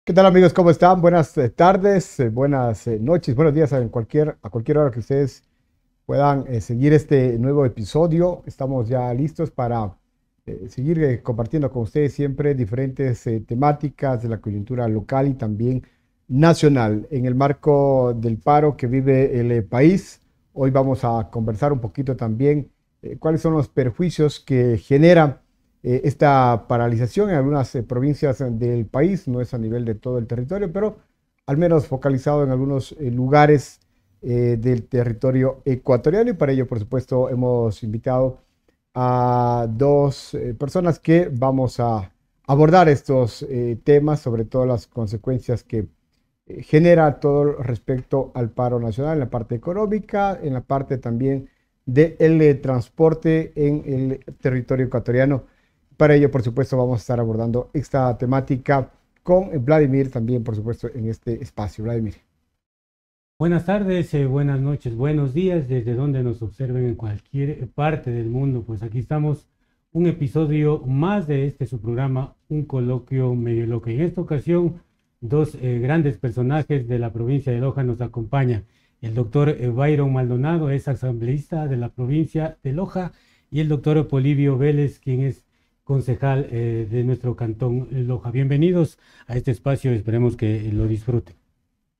¿Qué tal amigos? ¿Cómo están? Buenas tardes, buenas noches, buenos días a cualquier hora que ustedes puedan seguir este nuevo episodio. Estamos ya listos para seguir compartiendo con ustedes siempre diferentes temáticas de la coyuntura local y también nacional. En el marco del paro que vive el país, hoy vamos a conversar un poquito también cuáles son los perjuicios que genera esta paralización en algunas provincias del país. No es a nivel de todo el territorio, pero al menos focalizado en algunos lugares del territorio ecuatoriano. Y para ello, por supuesto, hemos invitado a dos personas que vamos a abordar estos temas, sobre todo las consecuencias que genera todo respecto al paro nacional, en la parte económica, en la parte también del transporte en el territorio ecuatoriano. Para ello, por supuesto, vamos a estar abordando esta temática con Vladimir también, por supuesto, en este espacio. Vladimir. Buenas tardes, buenas noches, buenos días, desde donde nos observen en cualquier parte del mundo. Pues aquí estamos, un episodio más de este su programa, Un Coloquio Medio Loca. En esta ocasión, dos grandes personajes de la provincia de Loja nos acompañan. El doctor Byron Maldonado es asambleísta de la provincia de Loja y el doctor Polibio Vélez, quien es concejal de nuestro cantón Loja. Bienvenidos a este espacio, esperemos que lo disfruten.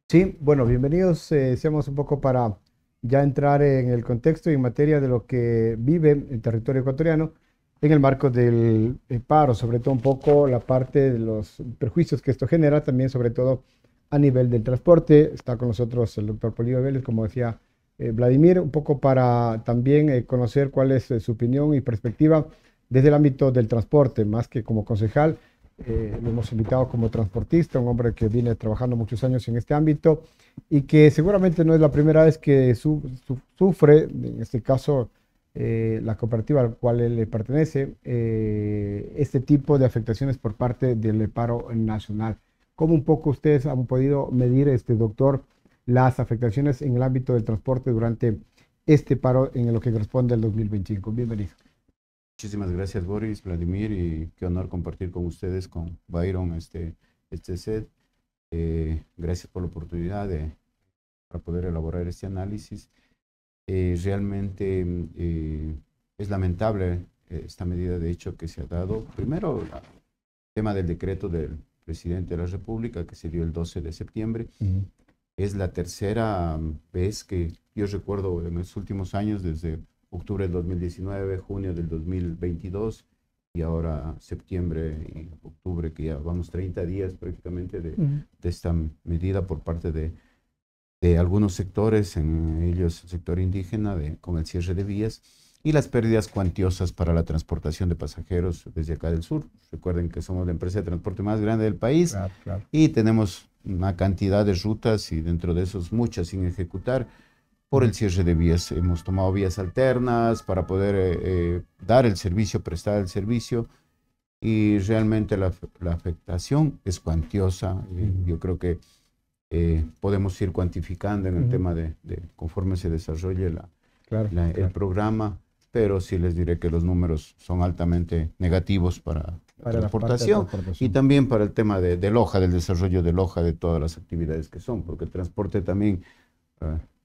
Sí, bueno, bienvenidos. Seamos un poco para ya entrar en el contexto y en materia de lo que vive el territorio ecuatoriano en el marco del paro, sobre todo un poco la parte de los perjuicios que esto genera, también sobre todo a nivel del transporte. Está con nosotros el doctor Polibio Vélez, como decía Vladimir, un poco para también conocer cuál es su opinión y perspectiva desde el ámbito del transporte, más que como concejal. Lo hemos invitado como transportista, un hombre que viene trabajando muchos años en este ámbito y que seguramente no es la primera vez que sufre, en este caso la cooperativa al cual él le pertenece, este tipo de afectaciones por parte del paro nacional. ¿Cómo un poco ustedes han podido medir, doctor, las afectaciones en el ámbito del transporte durante este paro en lo que corresponde al 2025? Bienvenido. Muchísimas gracias, Boris, Vladimir, y qué honor compartir con ustedes, con Byron, este set. Gracias por la oportunidad para poder elaborar este análisis. Realmente es lamentable esta medida de hecho que se ha dado. Primero, el tema del decreto del presidente de la República que se dio el 12 de septiembre. Es la tercera vez que yo recuerdo en los últimos años, desde octubre del 2019, junio del 2022 y ahora septiembre y octubre, que ya vamos 30 días prácticamente de esta medida por parte de algunos sectores, en ellos el sector indígena, con el cierre de vías y las pérdidas cuantiosas para la transportación de pasajeros desde acá del sur. Recuerden que somos la empresa de transporte más grande del país. Claro. Y tenemos una cantidad de rutas y dentro de esos muchas sin ejecutar por el cierre de vías. Hemos tomado vías alternas para poder dar el servicio, prestar el servicio, y realmente la afectación es cuantiosa. Yo creo que podemos ir cuantificando en el tema de conforme se desarrolle el programa, pero sí les diré que los números son altamente negativos para la transportación y también para el tema de Loja, del desarrollo de Loja, de todas las actividades que son, porque el transporte también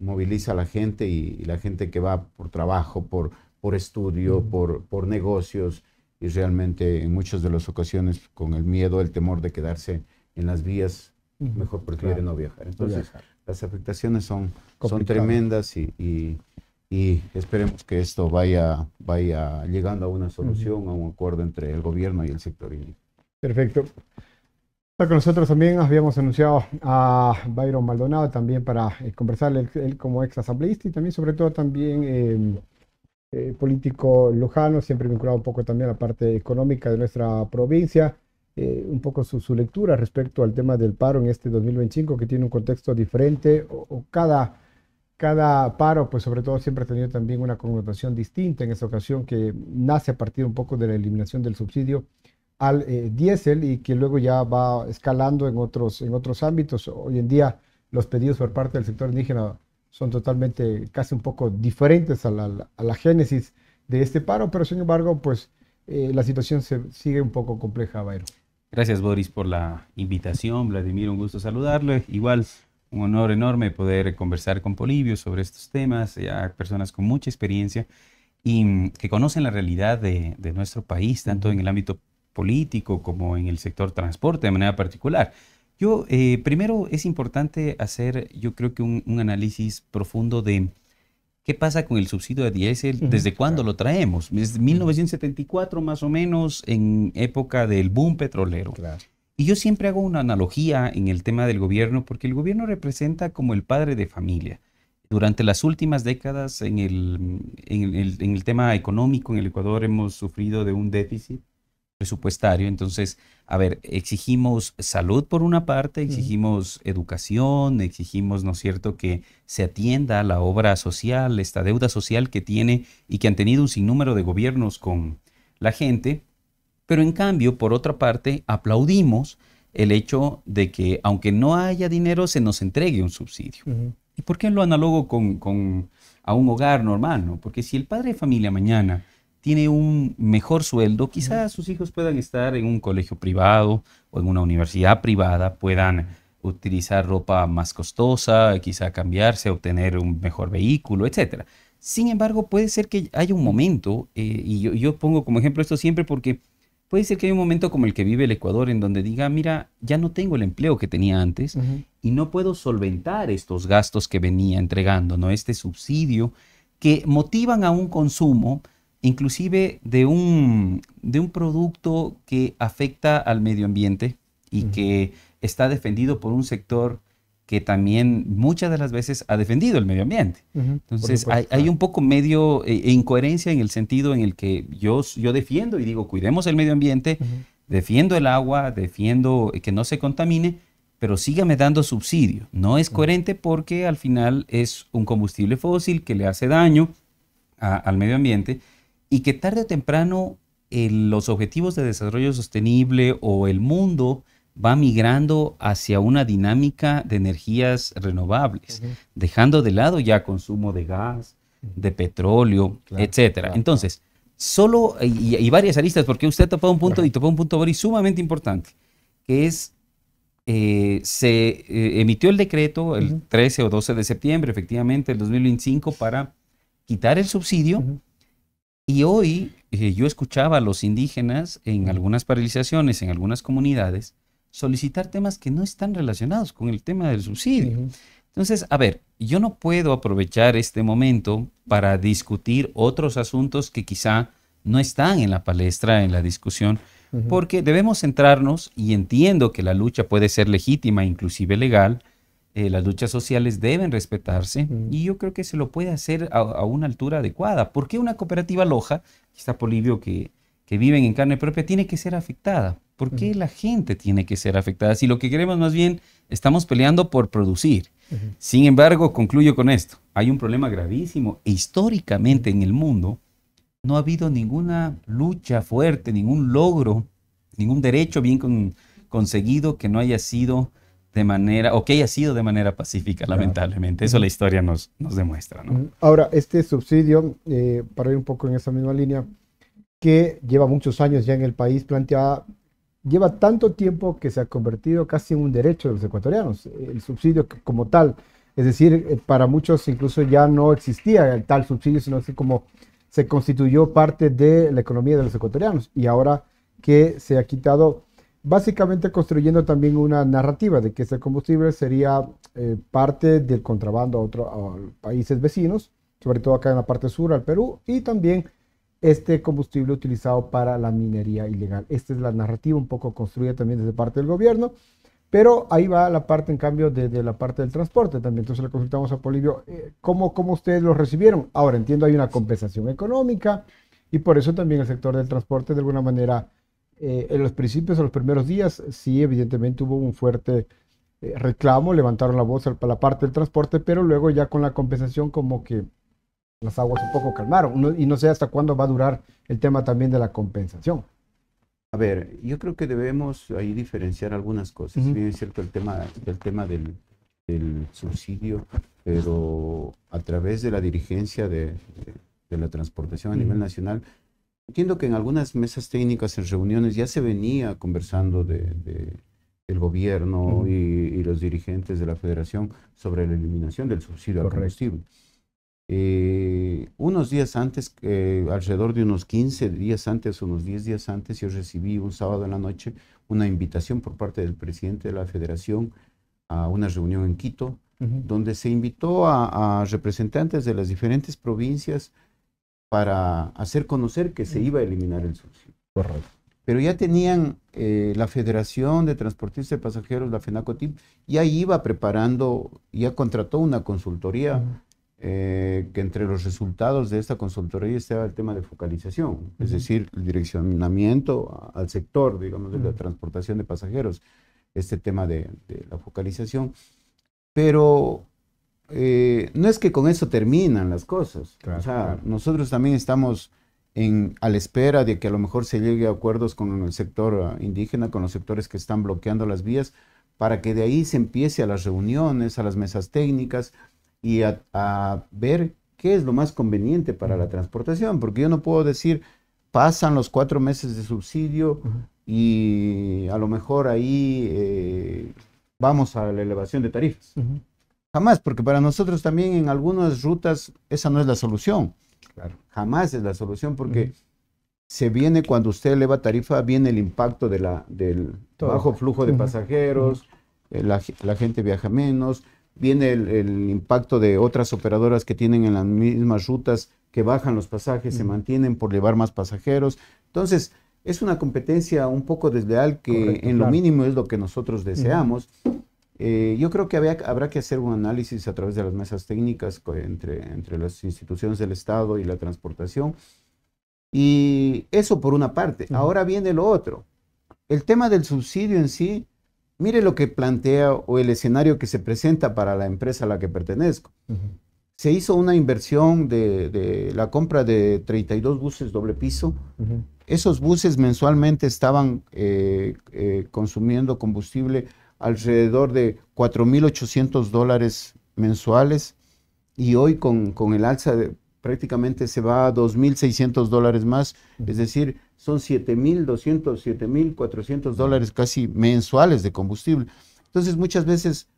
moviliza a la gente y la gente que va por trabajo, por estudio, por negocios, y realmente en muchas de las ocasiones con el miedo, el temor de quedarse en las vías, mejor prefiere no viajar. Entonces las afectaciones son tremendas y esperemos que esto vaya llegando a una solución, a un acuerdo entre el gobierno y el sector indígena. Perfecto. Con nosotros también habíamos anunciado a Byron Maldonado también para conversarle, él como ex asambleísta y también sobre todo también político lojano, siempre vinculado un poco también a la parte económica de nuestra provincia, un poco su lectura respecto al tema del paro en este 2025, que tiene un contexto diferente, o cada paro, pues sobre todo siempre ha tenido también una connotación distinta. En esta ocasión que nace a partir un poco de la eliminación del subsidio al diésel y que luego ya va escalando en otros ámbitos. Hoy en día los pedidos por parte del sector indígena son totalmente, casi un poco diferentes a la génesis de este paro, pero sin embargo, pues la situación se sigue un poco compleja, Byron. Gracias, Boris, por la invitación. Vladimir, un gusto saludarle. Igual, un honor enorme poder conversar con Polibio sobre estos temas, ya personas con mucha experiencia y que conocen la realidad de nuestro país, tanto en el ámbito político como en el sector transporte de manera particular. Yo, primero es importante hacer, yo creo que un análisis profundo de qué pasa con el subsidio de diésel, desde cuándo lo traemos. Desde 1974 más o menos, en época del boom petrolero. Claro. Y yo siempre hago una analogía en el tema del gobierno, porque el gobierno representa como el padre de familia. Durante las últimas décadas en el tema económico en el Ecuador hemos sufrido de un déficit presupuestario. Entonces, a ver, exigimos salud por una parte, exigimos educación, exigimos, ¿no es cierto?, que se atienda la obra social, esta deuda social que tiene y que han tenido un sinnúmero de gobiernos con la gente. Pero en cambio, por otra parte, aplaudimos el hecho de que, aunque no haya dinero, se nos entregue un subsidio. ¿Y por qué lo analogo a un hogar normal, no? Porque si el padre de familia mañana tiene un mejor sueldo, quizás sus hijos puedan estar en un colegio privado o en una universidad privada, puedan utilizar ropa más costosa, quizá cambiarse, obtener un mejor vehículo, etc. Sin embargo, puede ser que haya un momento, y yo pongo como ejemplo esto siempre porque puede ser que haya un momento como el que vive el Ecuador en donde diga, mira, ya no tengo el empleo que tenía antes y no puedo solventar estos gastos que venía entregando, ¿no? Este subsidio que motivan a un consumo inclusive de un producto que afecta al medio ambiente y que está defendido por un sector que también muchas de las veces ha defendido el medio ambiente. Entonces hay un poco medio incoherencia en el sentido en el que yo defiendo y digo, cuidemos el medio ambiente, defiendo el agua, defiendo que no se contamine, pero sígame dando subsidio. No es coherente porque al final es un combustible fósil que le hace daño al medio ambiente, y que tarde o temprano los objetivos de desarrollo sostenible o el mundo va migrando hacia una dinámica de energías renovables, dejando de lado ya consumo de gas, de petróleo, etcétera. Entonces, solo, y varias aristas, porque usted topó un punto y topó un punto, Boris, sumamente importante, que es, se emitió el decreto el 13 o 12 de septiembre, efectivamente, del 2025, para quitar el subsidio. Y hoy yo escuchaba a los indígenas en algunas paralizaciones, en algunas comunidades, solicitar temas que no están relacionados con el tema del subsidio. Entonces, a ver, yo no puedo aprovechar este momento para discutir otros asuntos que quizá no están en la palestra, en la discusión, porque debemos centrarnos, y entiendo que la lucha puede ser legítima, inclusive legal, las luchas sociales deben respetarse y yo creo que se lo puede hacer a una altura adecuada. ¿Por qué una cooperativa Loja, está Polibio, que viven en carne propia, tiene que ser afectada? ¿Por qué la gente tiene que ser afectada? Si lo que queremos más bien, estamos peleando por producir. Sin embargo, concluyo con esto. Hay un problema gravísimo e históricamente en el mundo no ha habido ninguna lucha fuerte, ningún logro, ningún derecho bien conseguido que no haya sido de manera, o que haya sido de manera pacífica, lamentablemente. Eso la historia nos demuestra, ¿no? Ahora, este subsidio, para ir un poco en esa misma línea, que lleva muchos años ya en el país planteada, lleva tanto tiempo que se ha convertido casi en un derecho de los ecuatorianos, el subsidio como tal. Es decir, para muchos incluso ya no existía el tal subsidio, sino que como se constituyó parte de la economía de los ecuatorianos. Y ahora que se ha quitado, básicamente construyendo también una narrativa de que ese combustible sería parte del contrabando a países vecinos, sobre todo acá en la parte sur, al Perú, y también este combustible utilizado para la minería ilegal. Esta es la narrativa un poco construida también desde parte del gobierno, pero ahí va la parte, en cambio, de la parte del transporte también. Entonces le consultamos a Polibio, ¿cómo ustedes lo recibieron? Ahora entiendo, hay una compensación económica y por eso también el sector del transporte de alguna manera, en los principios, en los primeros días, sí, evidentemente hubo un fuerte reclamo, levantaron la voz para la parte del transporte, pero luego ya con la compensación como que las aguas un poco calmaron, y no sé hasta cuándo va a durar el tema también de la compensación. A ver, yo creo que debemos ahí diferenciar algunas cosas. Bien es cierto el tema del subsidio, pero a través de la dirigencia de la transportación a nivel nacional, entiendo que en algunas mesas técnicas, en reuniones, ya se venía conversando del gobierno y los dirigentes de la federación sobre la eliminación del subsidio al combustible. Unos días antes, alrededor de unos 15 días antes, unos 10 días antes, yo recibí un sábado en la noche una invitación por parte del presidente de la federación a una reunión en Quito, donde se invitó a representantes de las diferentes provincias para hacer conocer que se iba a eliminar el subsidio. Correcto. Pero ya tenían la Federación de Transportistas de Pasajeros, la FENACOTIP, ya iba preparando, ya contrató una consultoría, que entre los resultados de esta consultoría estaba el tema de focalización, es decir, el direccionamiento al sector, digamos, de la transportación de pasajeros, este tema de la focalización. Pero no es que con eso terminan las cosas. Claro, o sea, claro. nosotros también estamos a la espera de que a lo mejor se llegue a acuerdos con el sector indígena, con los sectores que están bloqueando las vías, para que de ahí se empiece a las reuniones, a las mesas técnicas y a ver qué es lo más conveniente para la transportación, porque yo no puedo decir, pasan los 4 meses de subsidio y a lo mejor ahí vamos a la elevación de tarifas. Jamás, porque para nosotros también en algunas rutas esa no es la solución. Claro. Jamás es la solución, porque se viene, cuando usted eleva tarifa, viene el impacto del bajo flujo de pasajeros, la gente viaja menos, viene el impacto de otras operadoras que tienen en las mismas rutas, que bajan los pasajes, se mantienen por llevar más pasajeros. Entonces, es una competencia un poco desleal que Correcto, en lo claro. mínimo es lo que nosotros deseamos. Yo creo que habrá que hacer un análisis a través de las mesas técnicas entre las instituciones del Estado y la transportación. Y eso por una parte. Ahora viene lo otro. El tema del subsidio en sí, mire lo que plantea o el escenario que se presenta para la empresa a la que pertenezco. Se hizo una inversión de la compra de 32 buses doble piso. Esos buses mensualmente estaban consumiendo combustible alrededor de $4,800 mensuales, y hoy con el alza prácticamente se va a $2,600 más, es decir, son $7,200, $7,400 casi mensuales de combustible. Entonces muchas veces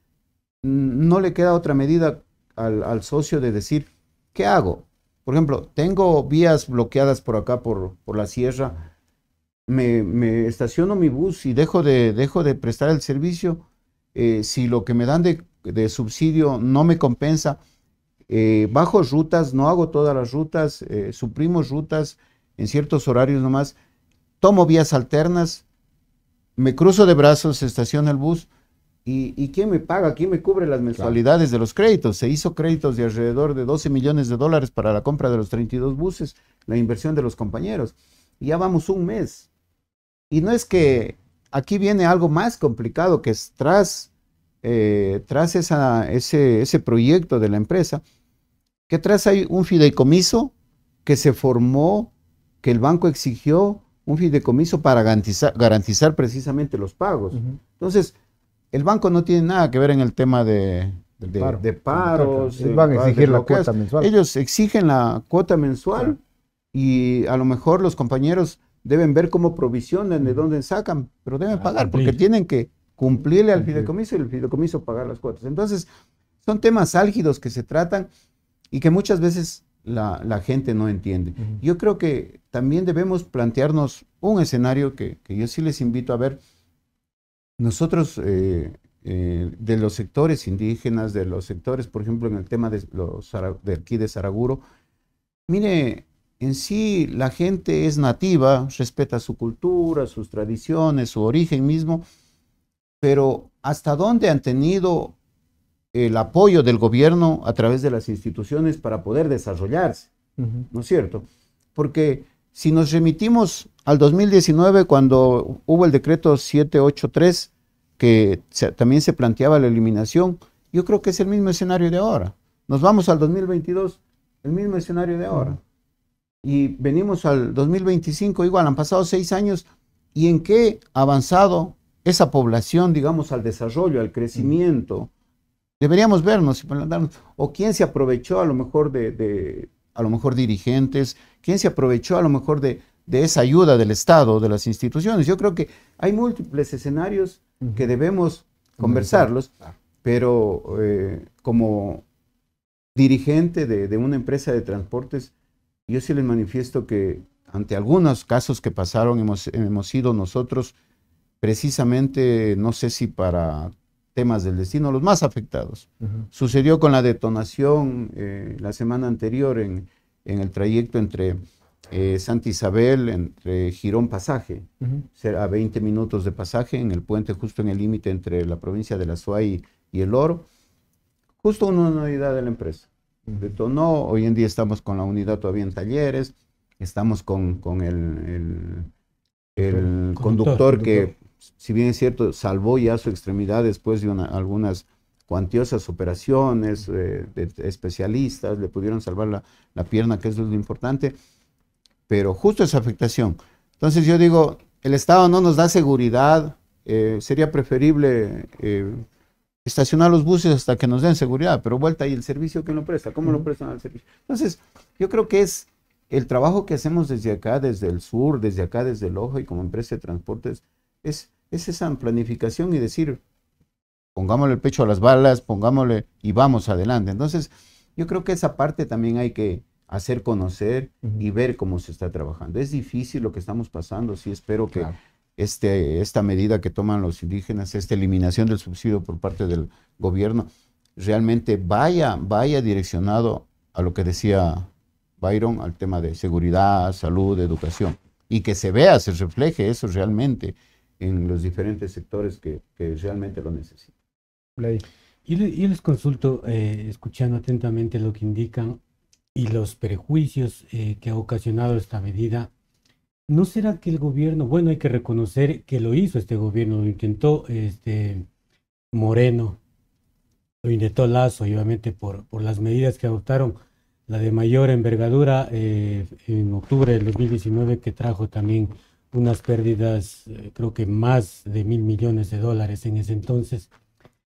no le queda otra medida al socio de decir, ¿qué hago? Por ejemplo, tengo vías bloqueadas por acá, por la sierra, me estaciono mi bus y dejo de prestar el servicio. Si lo que me dan de subsidio no me compensa, bajo rutas, no hago todas las rutas, suprimo rutas en ciertos horarios nomás, tomo vías alternas, me cruzo de brazos, estaciono el bus, y ¿quién me paga? ¿Quién me cubre las mensualidades de los créditos? Se hizo créditos de alrededor de $12 millones para la compra de los 32 buses, la inversión de los compañeros, y ya vamos un mes. Y no es que aquí viene algo más complicado, que es tras ese proyecto de la empresa, que tras hay un fideicomiso que se formó, que el banco exigió, un fideicomiso para garantizar precisamente los pagos. Entonces, el banco no tiene nada que ver en el tema de paros. Ellos van a exigir la cuota mensual. Ellos exigen la cuota mensual, y a lo mejor los compañeros deben ver cómo provisionan, de dónde sacan, pero deben pagar, porque tienen que cumplirle al fideicomiso y el fideicomiso pagar las cuotas. Entonces, son temas álgidos que se tratan y que muchas veces la gente no entiende. Yo creo que también debemos plantearnos un escenario que yo sí les invito a ver. Nosotros, de los sectores indígenas, de los sectores, por ejemplo, en el tema de aquí de Saraguro, mire, en sí la gente es nativa, respeta su cultura, sus tradiciones, su origen mismo, pero ¿hasta dónde han tenido el apoyo del gobierno a través de las instituciones para poder desarrollarse? ¿No es cierto? Porque si nos remitimos al 2019, cuando hubo el decreto 783, que también se planteaba la eliminación, yo creo que es el mismo escenario de ahora. Nos vamos al 2022, el mismo escenario de ahora. Y venimos al 2025, igual, han pasado 6 años, ¿y en qué ha avanzado esa población, digamos, al desarrollo, al crecimiento? Deberíamos vernos y plantearnos, o quién se aprovechó a lo mejor a lo mejor dirigentes, quién se aprovechó a lo mejor de de esa ayuda del Estado, de las instituciones. Yo creo que hay múltiples escenarios que debemos conversarlos, pero como dirigente de una empresa de transportes, yo sí les manifiesto que ante algunos casos que pasaron hemos sido nosotros precisamente, no sé si para temas del destino, los más afectados. Sucedió con la detonación la semana anterior en el trayecto entre Santa Isabel, entre Girón Pasaje, a 20 minutos de pasaje, en el puente justo en el límite entre la provincia de La Suay y El Oro, justo una unidad de la empresa. Detonó, hoy en día estamos con la unidad todavía en talleres, estamos con el conductor que, si bien es cierto, salvó ya su extremidad después de algunas cuantiosas operaciones de especialistas, le pudieron salvar la pierna, que eso es lo importante, pero justo esa afectación. Entonces yo digo, el Estado no nos da seguridad, sería preferible estacionar los buses hasta que nos den seguridad, pero vuelta ahí el servicio, ¿quién lo presta? ¿Cómo lo prestan al servicio? Entonces, yo creo que es el trabajo que hacemos desde acá, desde el sur, desde acá, desde el Ojo y como empresa de transportes, es esa planificación y decir, pongámosle el pecho a las balas, pongámosle y vamos adelante. Entonces, yo creo que esa parte también hay que hacer conocer y ver cómo se está trabajando. Es difícil lo que estamos pasando, sí espero que esta medida que toman los indígenas, esta eliminación del subsidio por parte del gobierno, realmente vaya direccionado a lo que decía Byron, al tema de seguridad, salud, educación, y que se vea, se refleje eso realmente en los diferentes sectores que realmente lo necesitan. Yo les consulto, escuchando atentamente lo que indican y los prejuicios que ha ocasionado esta medida. ¿No será que el gobierno, bueno, hay que reconocer que lo hizo este gobierno, lo intentó Moreno, lo intentó Lasso, y obviamente por las medidas que adoptaron, la de mayor envergadura en octubre del 2019, que trajo también unas pérdidas, creo que más de $1.000 millones en ese entonces?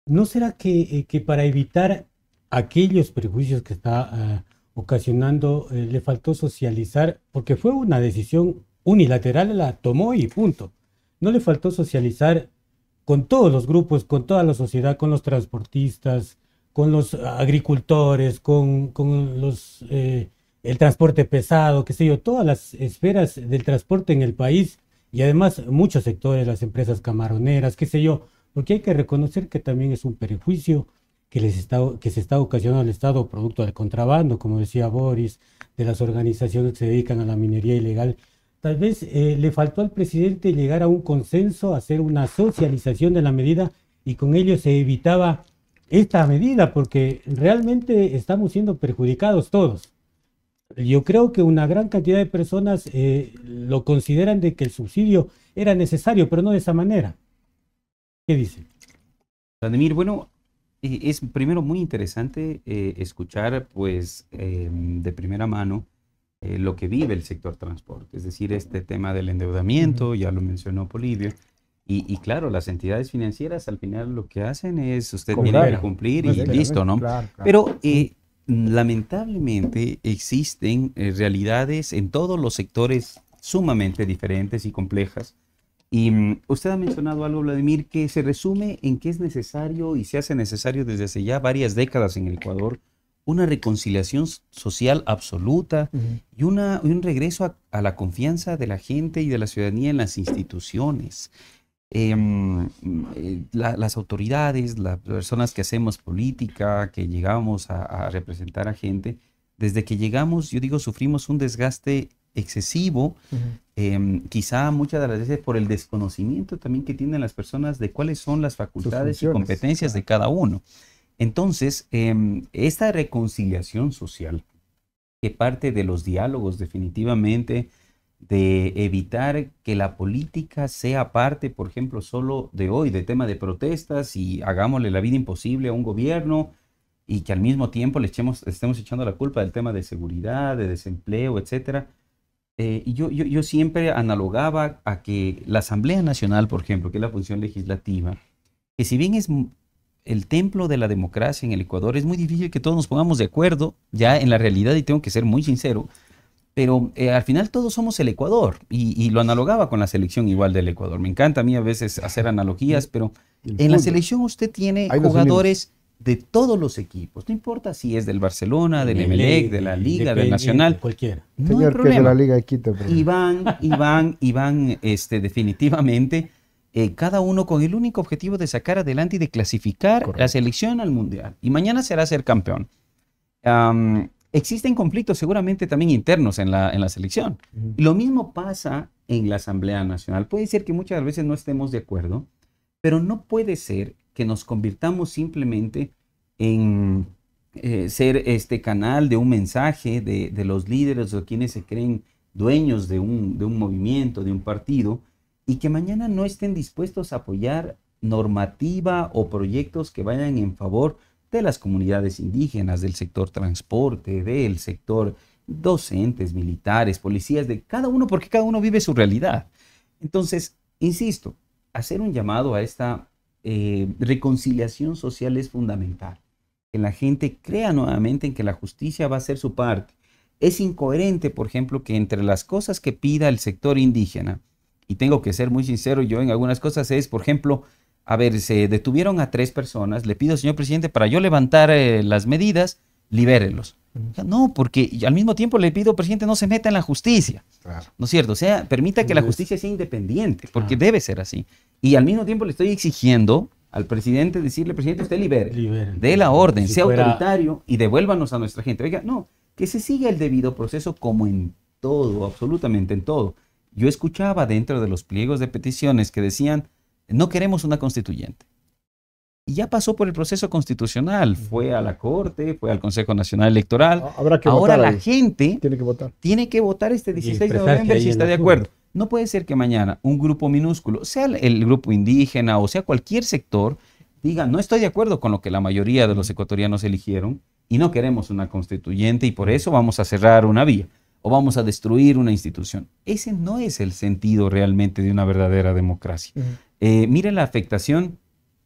¿No será que para evitar aquellos prejuicios que está ocasionando, le faltó socializar? Porque fue una decisión unilateral, la tomó y punto. No le faltó socializar con todos los grupos, con toda la sociedad, con los transportistas, con los agricultores, con el transporte pesado, qué sé yo, todas las esferas del transporte en el país, y además muchos sectores, las empresas camaroneras, qué sé yo, porque hay que reconocer que también es un perjuicio que se está ocasionando al Estado producto del contrabando, como decía Boris, de las organizaciones que se dedican a la minería ilegal. Tal vez le faltó al presidente llegar a un consenso, hacer una socialización de la medida, y con ello se evitaba esta medida, porque realmente estamos siendo perjudicados todos. Yo creo que una gran cantidad de personas lo consideran de que el subsidio era necesario, pero no de esa manera. ¿Qué dice? Vladimir, bueno, es primero muy interesante escuchar pues de primera mano lo que vive el sector transporte, es decir, este tema del endeudamiento, ya lo mencionó Polibio, y claro, las entidades financieras al final lo que hacen es usted tiene que cumplir y listo, ¿no? Claro. Pero lamentablemente existen realidades en todos los sectores sumamente diferentes y complejas. Y usted ha mencionado algo, Vladimir, que se resume en que es necesario y se hace necesario desde hace ya varias décadas en el Ecuador una reconciliación social absoluta y un regreso a la confianza de la gente y de la ciudadanía en las instituciones. Las autoridades, las personas que hacemos política, que llegamos a representar a gente, desde que llegamos, yo digo, sufrimos un desgaste excesivo, quizá muchas de las veces por el desconocimiento también que tienen las personas de cuáles son las facultades y competencias de cada uno. Entonces, esta reconciliación social, que parte de los diálogos definitivamente, de evitar que la política sea parte, por ejemplo, solo de hoy, de tema de protestas y hagámosle la vida imposible a un gobierno y que al mismo tiempo le estemos echando la culpa del tema de seguridad, de desempleo, etcétera. Y yo siempre analogaba a que la Asamblea Nacional, por ejemplo, que es la función legislativa, que si bien es el templo de la democracia en el Ecuador, es muy difícil que todos nos pongamos de acuerdo ya en la realidad, y tengo que ser muy sincero, pero al final todos somos el Ecuador y lo analogaba con la selección igual del Ecuador. Me encanta a mí a veces hacer analogías, pero en la selección usted tiene jugadores de todos los equipos, no importa si es del Barcelona, del Emelec, de la Liga, del Nacional, cualquiera. No hay problema. Que es de la Liga de Quito. Y van definitivamente, cada uno con el único objetivo de sacar adelante y de clasificar la selección al Mundial. Y mañana será ser campeón. Existen conflictos seguramente también internos en la selección. Lo mismo pasa en la Asamblea Nacional. Puede ser que muchas veces no estemos de acuerdo, pero no puede ser que nos convirtamos simplemente en ser este canal de un mensaje de los líderes o quienes se creen dueños de un movimiento, de un partido, y que mañana no estén dispuestos a apoyar normativa o proyectos que vayan en favor de las comunidades indígenas, del sector transporte, del sector docentes, militares, policías, de cada uno, porque cada uno vive su realidad. Entonces, insisto, hacer un llamado a esta reconciliación social es fundamental. Que la gente crea nuevamente en que la justicia va a hacer su parte. Es incoherente, por ejemplo, que entre las cosas que pida el sector indígena, y tengo que ser muy sincero yo en algunas cosas, es, por ejemplo, a ver, se detuvieron a 3 personas, le pido, señor presidente, para yo levantar las medidas, libérelos. No, porque al mismo tiempo le pido, presidente, no se meta en la justicia. Claro. ¿No es cierto? O sea, permita que la justicia sea independiente, porque debe ser así. Y al mismo tiempo le estoy exigiendo al presidente decirle, presidente, usted libere, dé la orden, sea autoritario y devuélvanos a nuestra gente. Oiga, no, que se siga el debido proceso como en todo, absolutamente en todo. Yo escuchaba dentro de los pliegos de peticiones que decían, no queremos una constituyente. Y ya pasó por el proceso constitucional, fue a la Corte, fue al Consejo Nacional Electoral. Ahora la gente tiene que votar este 16 de noviembre si está de acuerdo. No puede ser que mañana un grupo minúsculo, sea el grupo indígena o sea cualquier sector, diga, no estoy de acuerdo con lo que la mayoría de los ecuatorianos eligieron y no queremos una constituyente y por eso vamos a cerrar una vía o vamos a destruir una institución. Ese no es el sentido realmente de una verdadera democracia. Mire la afectación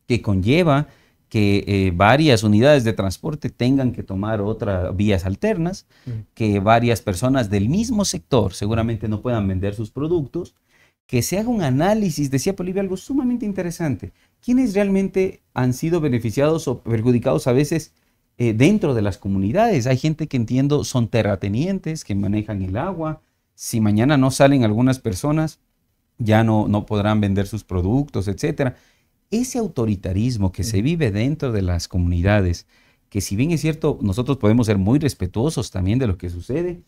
que conlleva que varias unidades de transporte tengan que tomar otras vías alternas, que varias personas del mismo sector seguramente no puedan vender sus productos, que se haga un análisis, decía Polibio algo sumamente interesante, ¿quiénes realmente han sido beneficiados o perjudicados a veces dentro de las comunidades? Hay gente que entiendo son terratenientes, que manejan el agua, si mañana no salen algunas personas, ya no podrán vender sus productos, etcétera. Ese autoritarismo que se vive dentro de las comunidades, que si bien es cierto, nosotros podemos ser muy respetuosos también de lo que sucede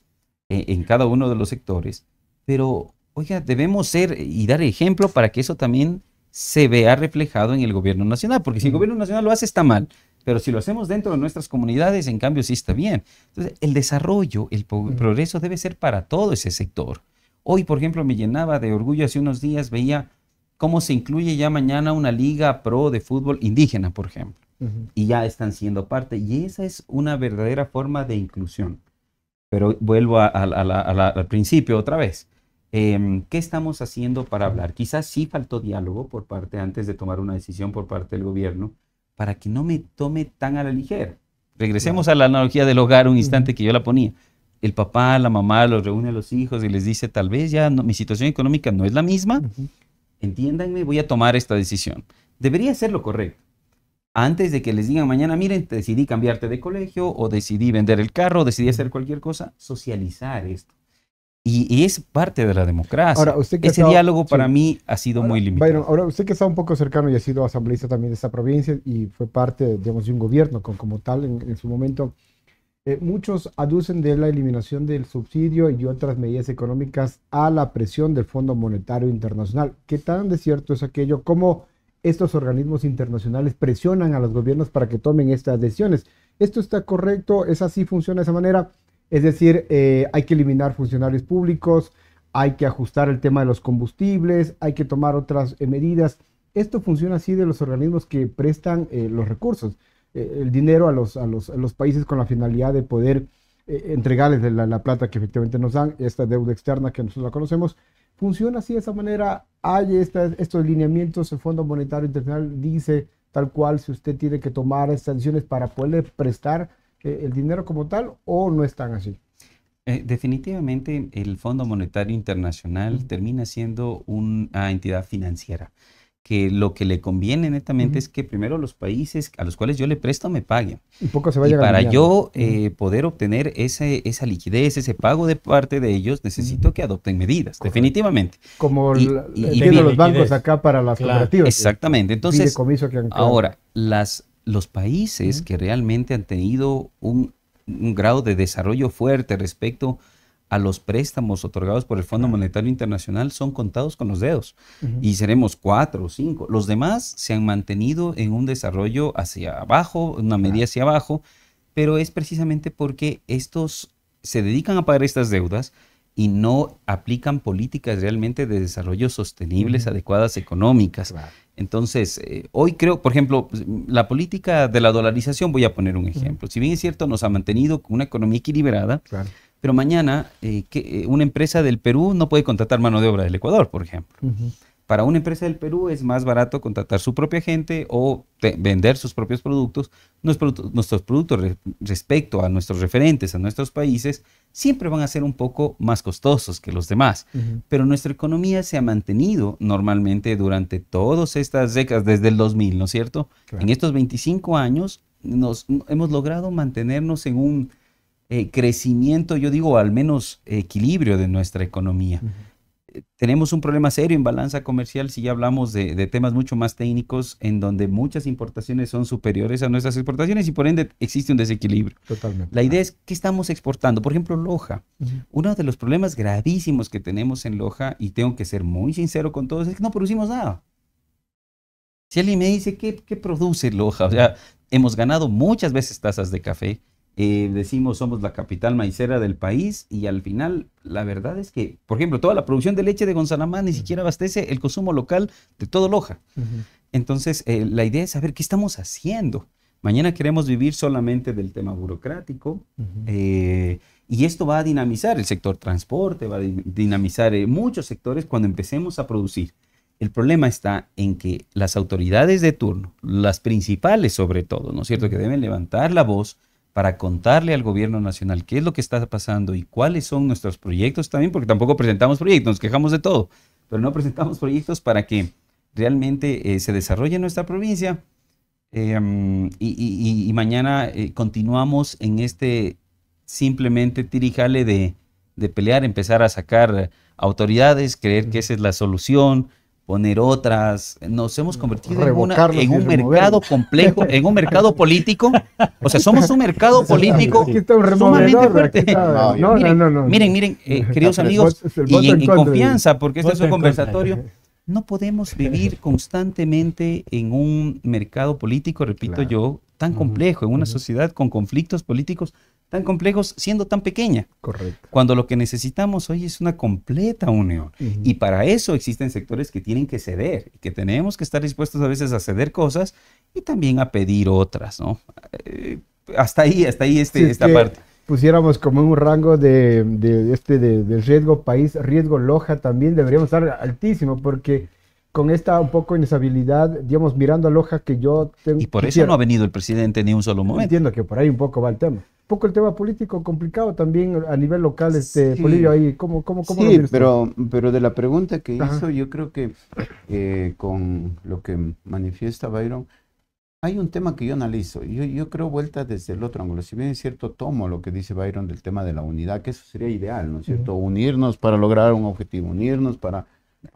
en cada uno de los sectores, pero, oiga, debemos ser y dar ejemplo para que eso también se vea reflejado en el gobierno nacional, porque si el gobierno nacional lo hace está mal, pero si lo hacemos dentro de nuestras comunidades, en cambio sí está bien. Entonces, el desarrollo, el progreso debe ser para todo ese sector. Hoy, por ejemplo, me llenaba de orgullo, hace unos días veía cómo se incluye ya mañana una liga pro de fútbol indígena, por ejemplo. Y ya están siendo parte. Y esa es una verdadera forma de inclusión. Pero vuelvo al principio otra vez. ¿Qué estamos haciendo para hablar? Quizás sí faltó diálogo por parte, antes de tomar una decisión por parte del gobierno, para que no me tome tan a la ligera. Regresemos a la analogía del hogar un instante que yo la ponía. El papá, la mamá los reúne a los hijos y les dice, tal vez ya mi situación económica no es la misma. Entiéndanme, voy a tomar esta decisión. Debería ser lo correcto. Antes de que les digan mañana, miren, decidí cambiarte de colegio, o decidí vender el carro, o decidí hacer cualquier cosa, socializar esto. Y es parte de la democracia. Ahora, ese diálogo para mí ha sido muy limitado. Byron, ahora usted que está un poco cercano y ha sido asambleísta también de esta provincia y fue parte, digamos, de un gobierno como tal en su momento, muchos aducen de la eliminación del subsidio y otras medidas económicas a la presión del Fondo Monetario Internacional. ¿Qué tan de cierto es aquello? ¿Cómo estos organismos internacionales presionan a los gobiernos para que tomen estas decisiones? ¿Esto está correcto? ¿Es así? ¿Funciona de esa manera? Es decir, hay que eliminar funcionarios públicos, hay que ajustar el tema de los combustibles, hay que tomar otras medidas. ¿Esto funciona así de los organismos que prestan los recursos? El dinero a los países con la finalidad de poder entregarles la plata que efectivamente nos dan, esta deuda externa que nosotros la conocemos. ¿Funciona así de esa manera? ¿Hay estos lineamientos? ¿El Fondo Monetario Internacional dice tal cual si usted tiene que tomar estas decisiones para poderle prestar el dinero como tal, o no están así? Definitivamente el Fondo Monetario Internacional termina siendo una entidad financiera, que lo que le conviene netamente es que primero los países a los cuales yo le presto me paguen. Un poco se va Y para gananciando. yo poder obtener esa liquidez, ese pago de parte de ellos, necesito que adopten medidas, Correcto. definitivamente. Como Y- entiendo los bancos liquidez. acá para las Claro. cooperativas. Exactamente. Entonces, Fideicomiso que han creado. ahora, los países que realmente han tenido un grado de desarrollo fuerte respecto a los préstamos otorgados por el Fondo Monetario Internacional son contados con los dedos. Y seremos 4 o 5. Los demás se han mantenido en un desarrollo hacia abajo, una medida hacia abajo, pero es precisamente porque estos se dedican a pagar estas deudas y no aplican políticas realmente de desarrollo sostenibles, adecuadas, económicas. Claro. Entonces, hoy creo, por ejemplo, pues, la política de la dolarización, voy a poner un ejemplo. Si bien es cierto, nos ha mantenido con una economía equilibrada, Claro. pero mañana una empresa del Perú no puede contratar mano de obra del Ecuador, por ejemplo. Para una empresa del Perú es más barato contratar su propia gente o vender sus propios productos. Nuestros productos respecto a nuestros referentes, a nuestros países, siempre van a ser un poco más costosos que los demás. Pero nuestra economía se ha mantenido normalmente durante todas estas décadas, desde el 2000, ¿no es cierto? Claro. En estos 25 años hemos logrado mantenernos en un crecimiento, yo digo, al menos equilibrio de nuestra economía. Tenemos un problema serio en balanza comercial si ya hablamos de temas mucho más técnicos, en donde muchas importaciones son superiores a nuestras exportaciones y por ende existe un desequilibrio. Totalmente. La idea es que estamos exportando, por ejemplo, Loja. Uno de los problemas gravísimos que tenemos en Loja, y tengo que ser muy sincero con todos, es que no producimos nada. Si alguien me dice, ¿qué produce Loja? O sea, hemos ganado muchas veces tazas de café. Decimos somos la capital maicera del país y al final la verdad es que, por ejemplo, toda la producción de leche de Gonzalama ni siquiera abastece el consumo local de todo Loja. Entonces, la idea es saber qué estamos haciendo. Mañana queremos vivir solamente del tema burocrático y esto va a dinamizar el sector transporte, va a dinamizar muchos sectores cuando empecemos a producir. El problema está en que las autoridades de turno, las principales sobre todo, ¿no es cierto?, que deben levantar la voz para contarle al gobierno nacional qué es lo que está pasando y cuáles son nuestros proyectos también, porque tampoco presentamos proyectos, nos quejamos de todo, pero no presentamos proyectos para que realmente se desarrolle nuestra provincia y mañana continuamos en este simplemente tirijale de pelear, empezar a sacar autoridades, creer que esa es la solución, poner otras. Nos hemos convertido en un mercado complejo, en un mercado político. O sea, somos un mercado político sumamente fuerte. Miren, queridos amigos, y en confianza, porque esto es un conversatorio, no podemos vivir constantemente en un mercado político, repito yo, tan complejo, en una sociedad con conflictos políticos tan complejos, siendo tan pequeña. Correcto. Cuando lo que necesitamos hoy es una completa unión. Y para eso existen sectores que tienen que ceder, y que tenemos que estar dispuestos a veces a ceder cosas y también a pedir otras, ¿no? Hasta ahí esta parte. Pusiéramos como un rango del riesgo país, riesgo Loja también deberíamos estar altísimo, porque con esta un poco inestabilidad, digamos, mirando a Loja que yo tengo. Y por eso no ha venido el presidente ni un solo momento. Entiendo que por ahí un poco va el tema. Un poco el tema político complicado también a nivel local, Polibio, ahí, ¿cómo sí, lo pero de la pregunta que hizo, yo creo que con lo que manifiesta Byron, hay un tema que yo analizo. Yo creo vuelta desde el otro ángulo. Si bien es cierto, tomo lo que dice Byron del tema de la unidad, que eso sería ideal, ¿no es cierto? Unirnos para lograr un objetivo, unirnos para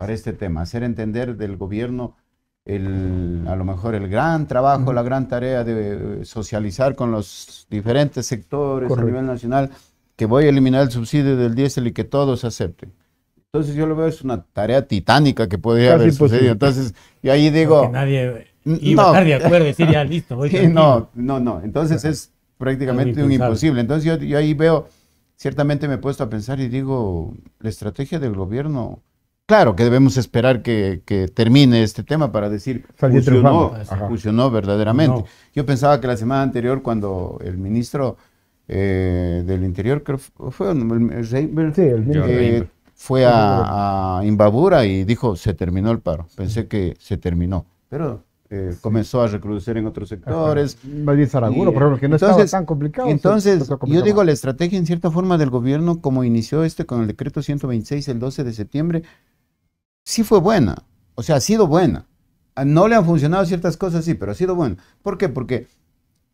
este tema, hacer entender del gobierno a lo mejor el gran trabajo, la gran tarea de socializar con los diferentes sectores a nivel nacional, que voy a eliminar el subsidio del diésel y que todos acepten. Entonces yo lo veo, es una tarea titánica que podría haber sucedido. Entonces yo ahí digo... Porque nadie iba a estar de acuerdo, decir ya listo, voy no. Entonces es prácticamente un imposible. Entonces yo ahí veo, ciertamente me he puesto a pensar y digo, la estrategia del gobierno... Claro que debemos esperar que termine este tema para decir funcionó verdaderamente. No. Yo pensaba que la semana anterior, cuando el ministro del Interior, creo fue fue a Imbabura y dijo, se terminó el paro. Pensé que se terminó, pero comenzó a recrudecer en otros sectores. Más bien Saraguro, por ejemplo, que no estaba tan complicado. Entonces, yo digo, la estrategia en cierta forma del gobierno, como inició con el decreto 126 el 12 de septiembre, sí fue buena, o sea, ha sido buena. No le han funcionado ciertas cosas, sí, pero ha sido buena. ¿Por qué? Porque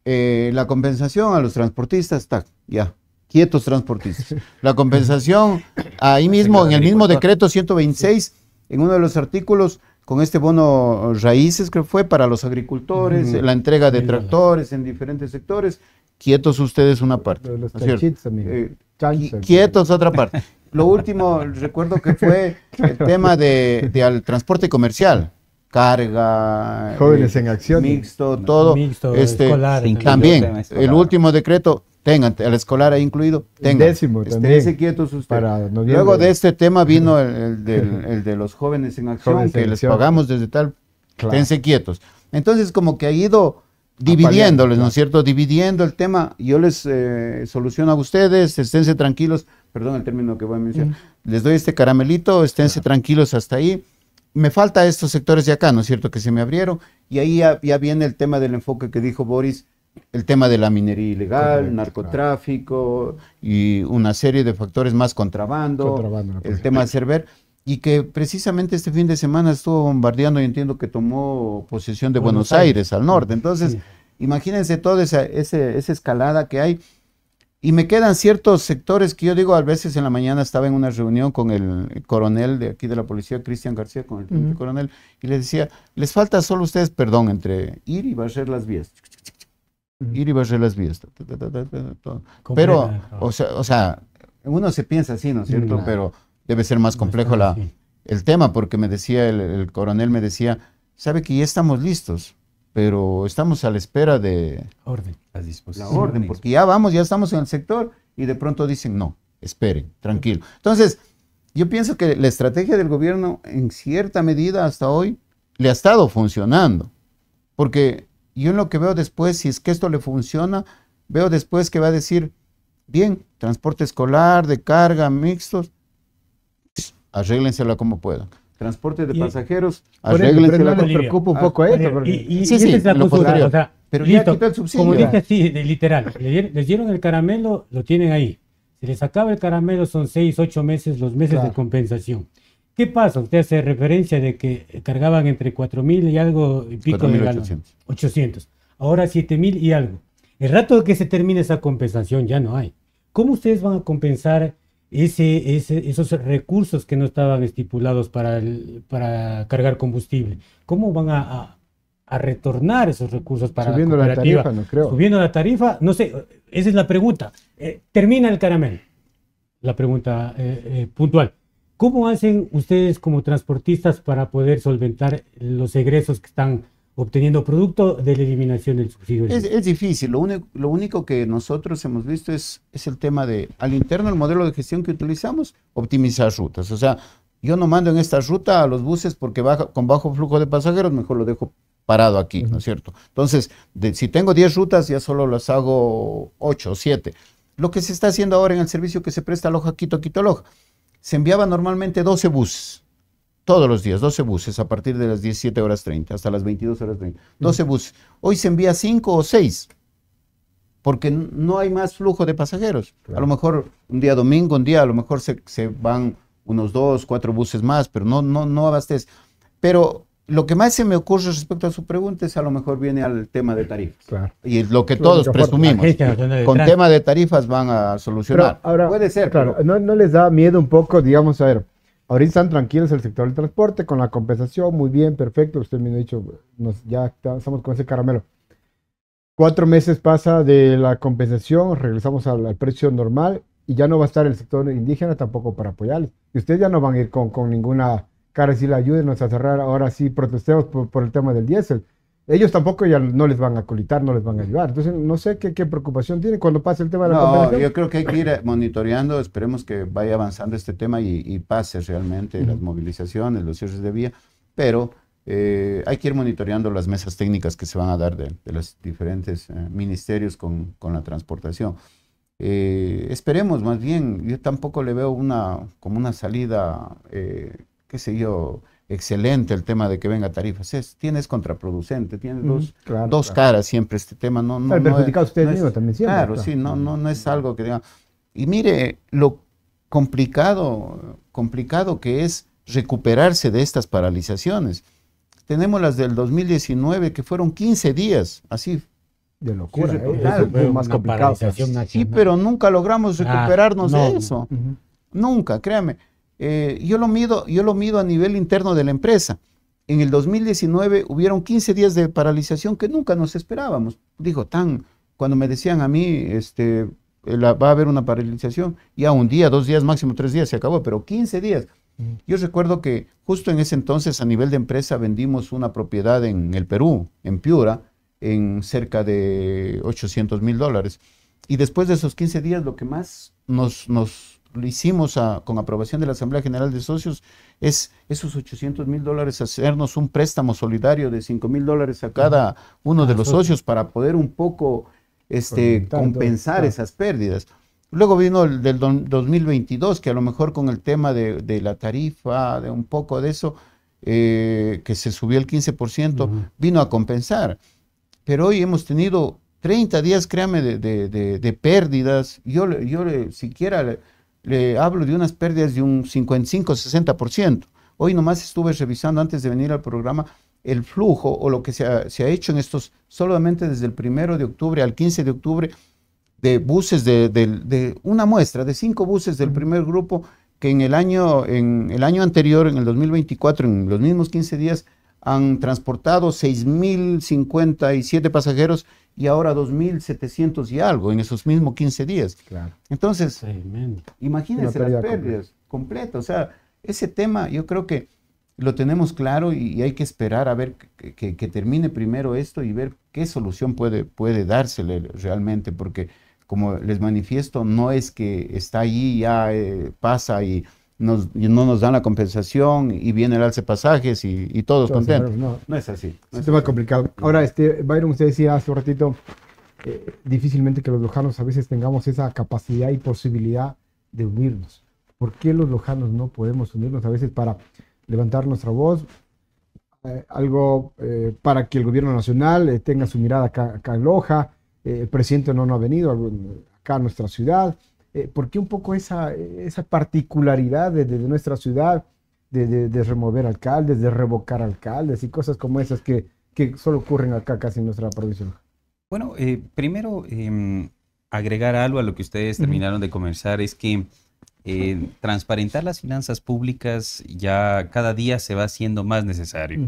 la compensación a los transportistas, está ya, quietos transportistas. La compensación ahí mismo, en el mismo decreto 126, en uno de los artículos, con este bono raíces que fue para los agricultores, la entrega de tractores en diferentes sectores, quietos ustedes una parte. Los ¿no es cierto? chanchits también. Quietos otra parte. Lo último, recuerdo que fue el tema al transporte comercial, carga, jóvenes en acción, mixto, todo. Mixto, escolar, también, el último decreto, tengan, el escolar ahí incluido, tengan. Décimo también. Esténse quietos ustedes. Luego de este tema vino el de los jóvenes en acción, jóvenes que les pagamos desde tal, esténse quietos. Entonces, como que ha ido dividiéndoles, ¿no es cierto? Dividiendo el tema. Yo les soluciono a ustedes, esténse tranquilos, perdón el término que voy a mencionar, les doy este caramelito, esténse tranquilos hasta ahí. Me falta estos sectores de acá, ¿no es cierto?, que se me abrieron, y ahí ya viene el tema del enfoque que dijo Boris, el tema de la minería ilegal, narcotráfico y una serie de factores más, contrabando el tema de Cerver, y que precisamente este fin de semana estuvo bombardeando y entiendo que tomó posesión de Buenos Aires al norte. Entonces, imagínense toda esa escalada que hay. Y me quedan ciertos sectores que yo digo, a veces en la mañana estaba en una reunión con el coronel de aquí de la policía, Cristian García, con el coronel, y le decía, les falta solo ustedes, perdón, entre ir y barrer las vías. Ir y barrer las vías. Pero, o sea, uno se piensa así, ¿no es cierto? Pero debe ser más complejo el tema, porque me decía, el coronel me decía, sabe que ya estamos listos, pero estamos a la espera de la orden, porque ya estamos en el sector y de pronto dicen, no, esperen, tranquilo. Entonces, yo pienso que la estrategia del gobierno en cierta medida hasta hoy le ha estado funcionando, porque yo en lo que veo después, si es que esto le funciona, veo después que va a decir, bien, transporte escolar, de carga, mixtos, arréglensela como puedan. Transporte de pasajeros, arréglensela. No les preocupa un poco esto. Y esa es la postura, o sea, pero listo, ya quitó el subsidio. Como dije así, literal, les dieron el caramelo, lo tienen ahí. Si les acaba el caramelo son 6, 8 meses, los meses de compensación. ¿Qué pasa? Usted hace referencia de que cargaban entre 4.000 y algo y pico de galones. 800. Ahora 7.000 y algo. El rato que se termine esa compensación ya no hay. ¿Cómo ustedes van a compensar esos recursos que no estaban estipulados para cargar combustible? ¿Cómo van a retornar esos recursos para subiendo la tarifa? No creo. Subiendo la tarifa, no sé, esa es la pregunta. Termina el caramelo. La pregunta puntual. ¿Cómo hacen ustedes como transportistas para poder solventar los egresos que están obteniendo producto de la eliminación del subsidio? Es difícil. Lo único que nosotros hemos visto es el tema de, al interno, el modelo de gestión que utilizamos, optimizar rutas. O sea, yo no mando en esta ruta a los buses porque con bajo flujo de pasajeros, mejor lo dejo parado aquí, ¿no es cierto? Entonces, si tengo 10 rutas, ya solo las hago 8 o 7. Lo que se está haciendo ahora en el servicio que se presta a Loja, Quito, Loja, se enviaba normalmente 12 buses. Todos los días, 12 buses a partir de las 17:30 hasta las 22:30. 12 buses. Hoy se envía 5 o 6 porque no hay más flujo de pasajeros. Claro. A lo mejor un día domingo, a lo mejor se van unos 2, 4 buses más, pero no abastece. Pero lo que más se me ocurre respecto a su pregunta es a lo mejor viene al tema de tarifas. Claro. Y es lo que todos presumimos. Con tema de tarifas van a solucionar. Pero ahora, puede ser. Claro, pero ¿no les da miedo un poco, digamos, a ver, ahorita están tranquilos el sector del transporte con la compensación, muy bien, perfecto, usted me ha dicho, ya estamos con ese caramelo. 4 meses pasa de la compensación, regresamos al precio normal y ya no va a estar el sector indígena tampoco para apoyarles. Y ustedes ya no van a ir con ninguna cara si la ayúdenos a cerrar, ahora sí protestemos por el tema del diésel. Ellos tampoco ya no les van a colitar, no les van a ayudar. Entonces, no sé qué preocupación tiene cuando pase el tema de la compensación. Yo creo que hay que ir monitoreando, esperemos que vaya avanzando este tema y pase realmente las movilizaciones, los cierres de vía, pero hay que ir monitoreando las mesas técnicas que se van a dar de los diferentes ministerios con la transportación. Esperemos más bien, yo tampoco le veo como una salida, qué sé yo, excelente el tema de que venga tarifas. Es contraproducente, tiene dos claro. caras siempre este tema. No, el perjudicado usted no mismo es, también siempre. claro, sí, no es algo que diga. Y mire, lo complicado que es recuperarse de estas paralizaciones. Tenemos las del 2019 que fueron 15 días, así. De locura, Claro, eso fue más complicado. Sí, pero nunca logramos recuperarnos de eso. Uh-huh. Nunca, créame. Yo lo mido a nivel interno de la empresa. En el 2019 hubieron 15 días de paralización que nunca nos esperábamos. Digo, cuando me decían a mí, va a haber una paralización, ya un día, 2 días, máximo 3 días se acabó, pero 15 días. Yo recuerdo que justo en ese entonces a nivel de empresa vendimos una propiedad en el Perú, en Piura, en cerca de $800,000. Y después de esos 15 días lo que más nos lo hicimos con aprobación de la Asamblea General de Socios es esos $800,000 hacernos un préstamo solidario de $5,000 a cada uno de los socios para poder un poco compensar esas pérdidas. Luego vino el del 2022, que a lo mejor con el tema de la tarifa, de un poco de eso, que se subió el 15%, vino a compensar. Pero hoy hemos tenido 30 días, créame, de pérdidas. Yo siquiera le hablo de unas pérdidas de un 55-60%. Hoy nomás estuve revisando antes de venir al programa el flujo o lo que se ha hecho en estos, solamente desde el 1 de octubre al 15 de octubre, de buses de una muestra, de 5 buses del primer grupo, que en el año anterior, en el 2024, en los mismos 15 días, han transportado 6,057 pasajeros y ahora 2,700 y algo en esos mismos 15 días. Claro. Entonces, imagínense las pérdidas completas. O sea, ese tema yo creo que lo tenemos claro y hay que esperar a ver que termine primero esto y ver qué solución puede dársele realmente, porque como les manifiesto, no es que está allí, ya pasa y no nos dan la compensación y viene el alce pasajes y todos contentos. No es así. Es un tema complicado. Ahora, Byron, usted decía hace un ratito, difícilmente que los lojanos a veces tengamos esa capacidad y posibilidad de unirnos. ¿Por qué los lojanos no podemos unirnos a veces para levantar nuestra voz? Algo para que el gobierno nacional tenga su mirada acá en Loja. El presidente no ha venido acá a nuestra ciudad. ¿Por qué un poco esa particularidad de nuestra ciudad de remover alcaldes, de revocar alcaldes y cosas como esas que solo ocurren acá casi en nuestra provincia? Bueno, primero agregar algo a lo que ustedes terminaron de conversar, es que transparentar las finanzas públicas ya cada día se va haciendo más necesario.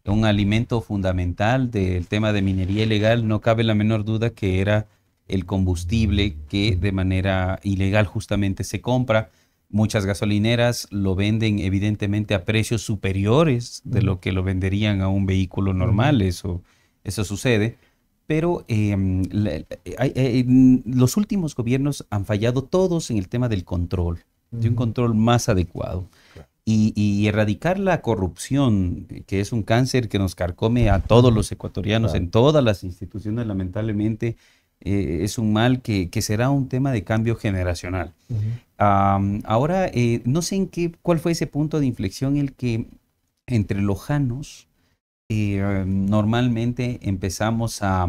Un alimento fundamental del tema de minería ilegal, no cabe la menor duda que era el combustible que de manera ilegal justamente se compra. Muchas gasolineras lo venden evidentemente a precios superiores de lo que lo venderían a un vehículo normal, eso sucede. Pero los últimos gobiernos han fallado todos en el tema del control, de un control más adecuado. Claro. Y erradicar la corrupción, que es un cáncer que nos carcome a todos los ecuatorianos, claro, en todas las instituciones, lamentablemente, es un mal que será un tema de cambio generacional. Ahora, no sé cuál fue ese punto de inflexión en el que entre lojanos normalmente empezamos a,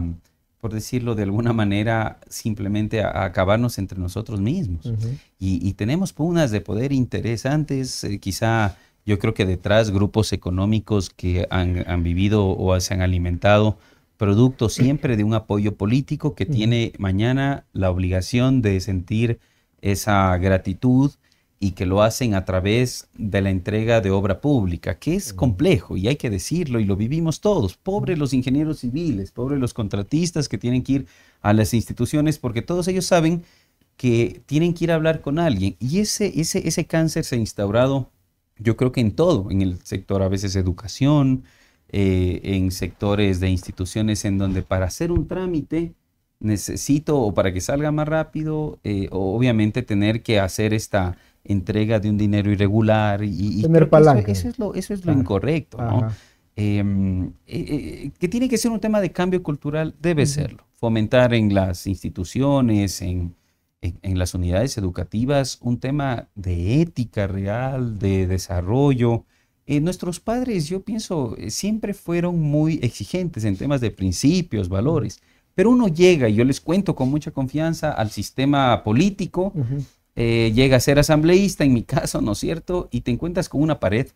por decirlo de alguna manera, simplemente a acabarnos entre nosotros mismos. Y tenemos pugnas de poder interesantes, quizá yo creo que detrás grupos económicos que han vivido o se han alimentado producto siempre de un apoyo político que tiene mañana la obligación de sentir esa gratitud y que lo hacen a través de la entrega de obra pública, que es complejo y hay que decirlo y lo vivimos todos. Pobres los ingenieros civiles, pobres los contratistas que tienen que ir a las instituciones porque todos ellos saben que tienen que ir a hablar con alguien y ese cáncer se ha instaurado, yo creo que en todo, en el sector a veces educación, en sectores de instituciones en donde para hacer un trámite necesito, o para que salga más rápido, obviamente tener que hacer esta entrega de un dinero irregular y tener palanca. Eso es lo incorrecto, ¿no? Que tiene que ser un tema de cambio cultural, debe serlo. Fomentar en las instituciones, en las unidades educativas, un tema de ética real, de desarrollo, Nuestros padres, yo pienso, siempre fueron muy exigentes en temas de principios, valores, pero uno llega, y yo les cuento con mucha confianza, al sistema político, llega a ser asambleísta, en mi caso, ¿no es cierto? Y te encuentras con una pared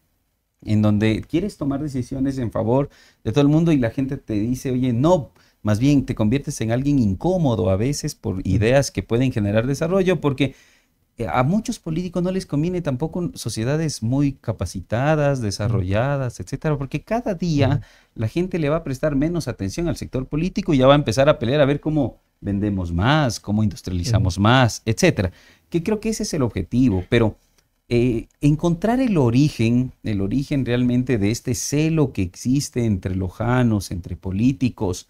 en donde quieres tomar decisiones en favor de todo el mundo y la gente te dice, oye, no, más bien te conviertes en alguien incómodo a veces por ideas que pueden generar desarrollo, porque a muchos políticos no les conviene tampoco sociedades muy capacitadas, desarrolladas, etcétera, porque cada día la gente le va a prestar menos atención al sector político y ya va a empezar a pelear a ver cómo vendemos más, cómo industrializamos más, etcétera. Que creo que ese es el objetivo, pero encontrar el origen realmente de este celo que existe entre lojanos, entre políticos.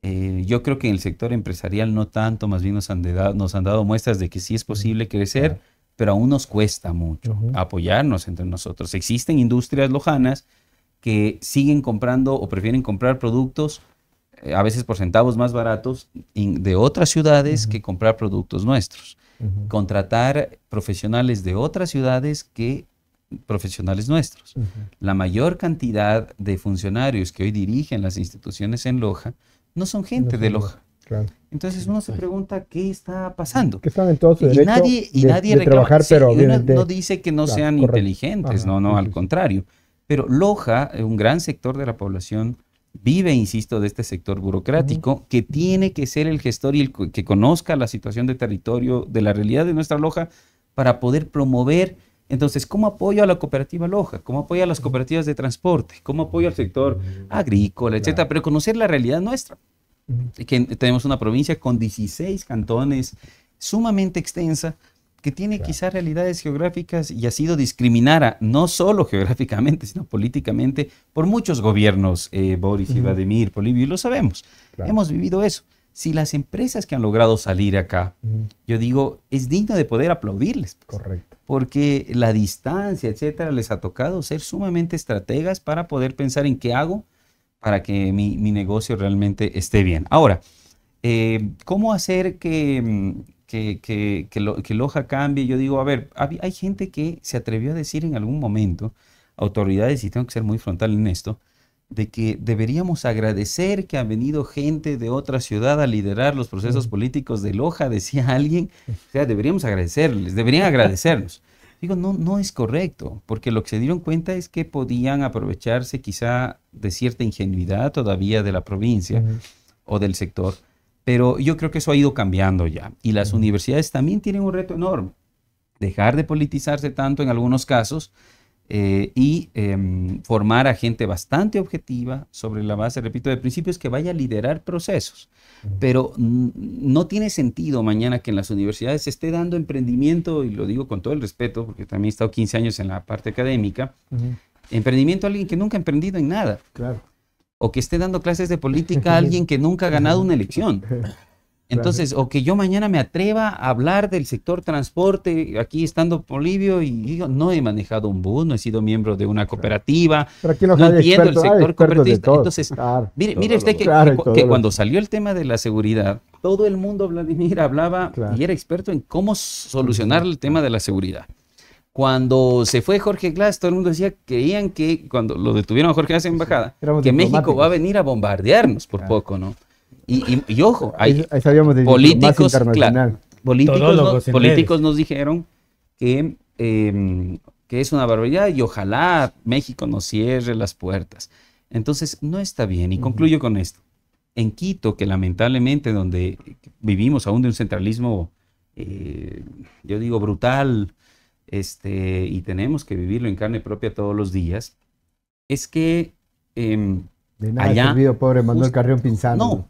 Yo creo que en el sector empresarial no tanto, más bien nos han dado muestras de que sí es posible crecer, pero aún nos cuesta mucho apoyarnos entre nosotros. Existen industrias lojanas que siguen comprando o prefieren comprar productos a veces por centavos más baratos de otras ciudades que comprar productos nuestros. Contratar profesionales de otras ciudades que profesionales nuestros. La mayor cantidad de funcionarios que hoy dirigen las instituciones en Loja no son gente de Loja. Claro. Entonces uno se pregunta qué está pasando. Que están en todo su derecho nadie de trabajar, sí, pero no dice que no sean inteligentes, no, al contrario. Pero Loja, un gran sector de la población, vive, insisto, de este sector burocrático que tiene que ser el gestor y el que conozca la situación de territorio, de la realidad de nuestra Loja, para poder promover. Entonces, ¿cómo apoyo a la cooperativa Loja? ¿Cómo apoyo a las cooperativas de transporte? ¿Cómo apoyo al sector agrícola, etcétera? Pero conocer la realidad nuestra. Que tenemos una provincia con 16 cantones, sumamente extensa, que tiene quizás realidades geográficas y ha sido discriminada, no solo geográficamente, sino políticamente, por muchos gobiernos, Boris y Vladimir, Polibio, y lo sabemos. Hemos vivido eso. Si las empresas que han logrado salir acá, yo digo, es digno de poder aplaudirles. Pues, correcto. Porque la distancia, etcétera, les ha tocado ser sumamente estrategas para poder pensar en qué hago para que mi negocio realmente esté bien. Ahora, ¿cómo hacer que Loja cambie? Yo digo, a ver, hay gente que se atrevió a decir en algún momento, autoridades, y tengo que ser muy frontal en esto, de que deberíamos agradecer que ha venido gente de otra ciudad a liderar los procesos políticos de Loja, decía alguien. O sea, deberíamos agradecerles, deberían agradecernos. Digo, no es correcto, porque lo que se dieron cuenta es que podían aprovecharse quizá de cierta ingenuidad todavía de la provincia o del sector, pero yo creo que eso ha ido cambiando ya. Y las universidades también tienen un reto enorme, dejar de politizarse tanto en algunos casos, y formar a gente bastante objetiva sobre la base, repito, de principios que vaya a liderar procesos. Pero no tiene sentido mañana que en las universidades se esté dando emprendimiento, y lo digo con todo el respeto, porque también he estado 15 años en la parte académica, emprendimiento a alguien que nunca ha emprendido en nada. Claro. O que esté dando clases de política a alguien que nunca ha ganado una elección. Entonces, o que yo mañana me atreva a hablar del sector transporte, aquí estando Polibio, y digo, no he manejado un bus, no he sido miembro de una cooperativa, no entiendo el sector cooperativista. Entonces, mire usted que cuando salió el tema de la seguridad, todo el mundo, Vladimir, hablaba y era experto en cómo solucionar el tema de la seguridad. Cuando se fue Jorge Glass, todo el mundo decía, creían que cuando lo detuvieron a Jorge Glass en embajada, que México va a venir a bombardearnos por poco, ¿no? Y ojo, hay políticos, claro, políticos nos dijeron que es una barbaridad y ojalá México nos cierre las puertas. Entonces, no está bien. Y concluyo con esto. En Quito, que lamentablemente donde vivimos aún de un centralismo, yo digo brutal, y tenemos que vivirlo en carne propia todos los días, es que de nada ha servido, pobre Manuel Carrión Pinzano. No,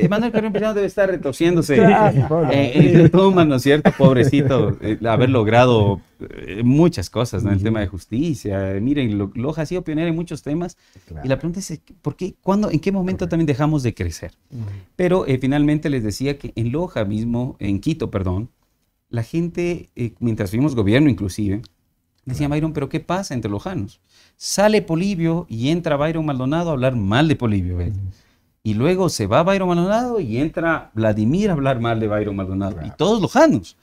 Manuel Carrión Pinzano debe estar retorciéndose en tumba, ¿no es cierto? Pobrecito, haber logrado muchas cosas, ¿no? El tema de justicia. Miren, Loja ha sido pionera en muchos temas. Y la pregunta es, ¿por qué? ¿Cuándo? ¿En qué momento también dejamos de crecer? Pero finalmente les decía que en Loja mismo, en Quito, perdón, la gente, mientras vimos gobierno inclusive, decía Byron, ¿pero qué pasa entre lojanos? Sale Polibio y entra Byron Maldonado a hablar mal de Polibio. Y luego se va Byron Maldonado y entra Vladimir a hablar mal de Byron Maldonado. Y todos lojanos.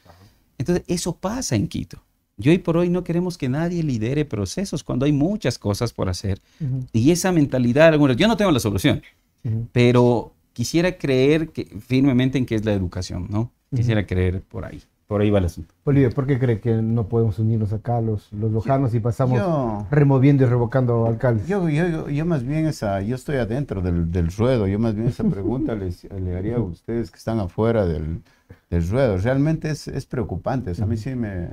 Entonces, eso pasa en Quito. Y hoy por hoy no queremos que nadie lidere procesos cuando hay muchas cosas por hacer. Y esa mentalidad, bueno, yo no tengo la solución, pero quisiera creer firmemente en que es la educación, ¿no? Quisiera creer por ahí va el asunto. Bolivia, ¿por qué cree que no podemos unirnos acá los lojanos y pasamos removiendo y revocando alcaldes? Yo más bien yo estoy adentro del ruedo, yo más bien esa pregunta le haría a ustedes que están afuera del ruedo. Realmente es preocupante, o sea, a mí sí me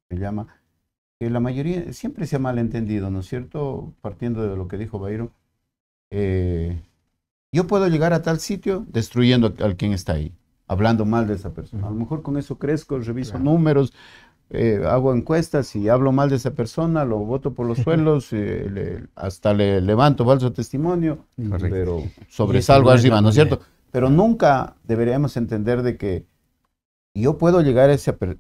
llama, que la mayoría siempre se ha malentendido, ¿no es cierto? Partiendo de lo que dijo Byron, yo puedo llegar a tal sitio destruyendo al quien está ahí, hablando mal de esa persona. A lo mejor con eso crezco, reviso números, hago encuestas y hablo mal de esa persona, lo voto por los suelos, hasta le levanto falso testimonio, pero sobresalgo arriba, ¿no es cierto? Pero nunca deberíamos entender de que yo puedo llegar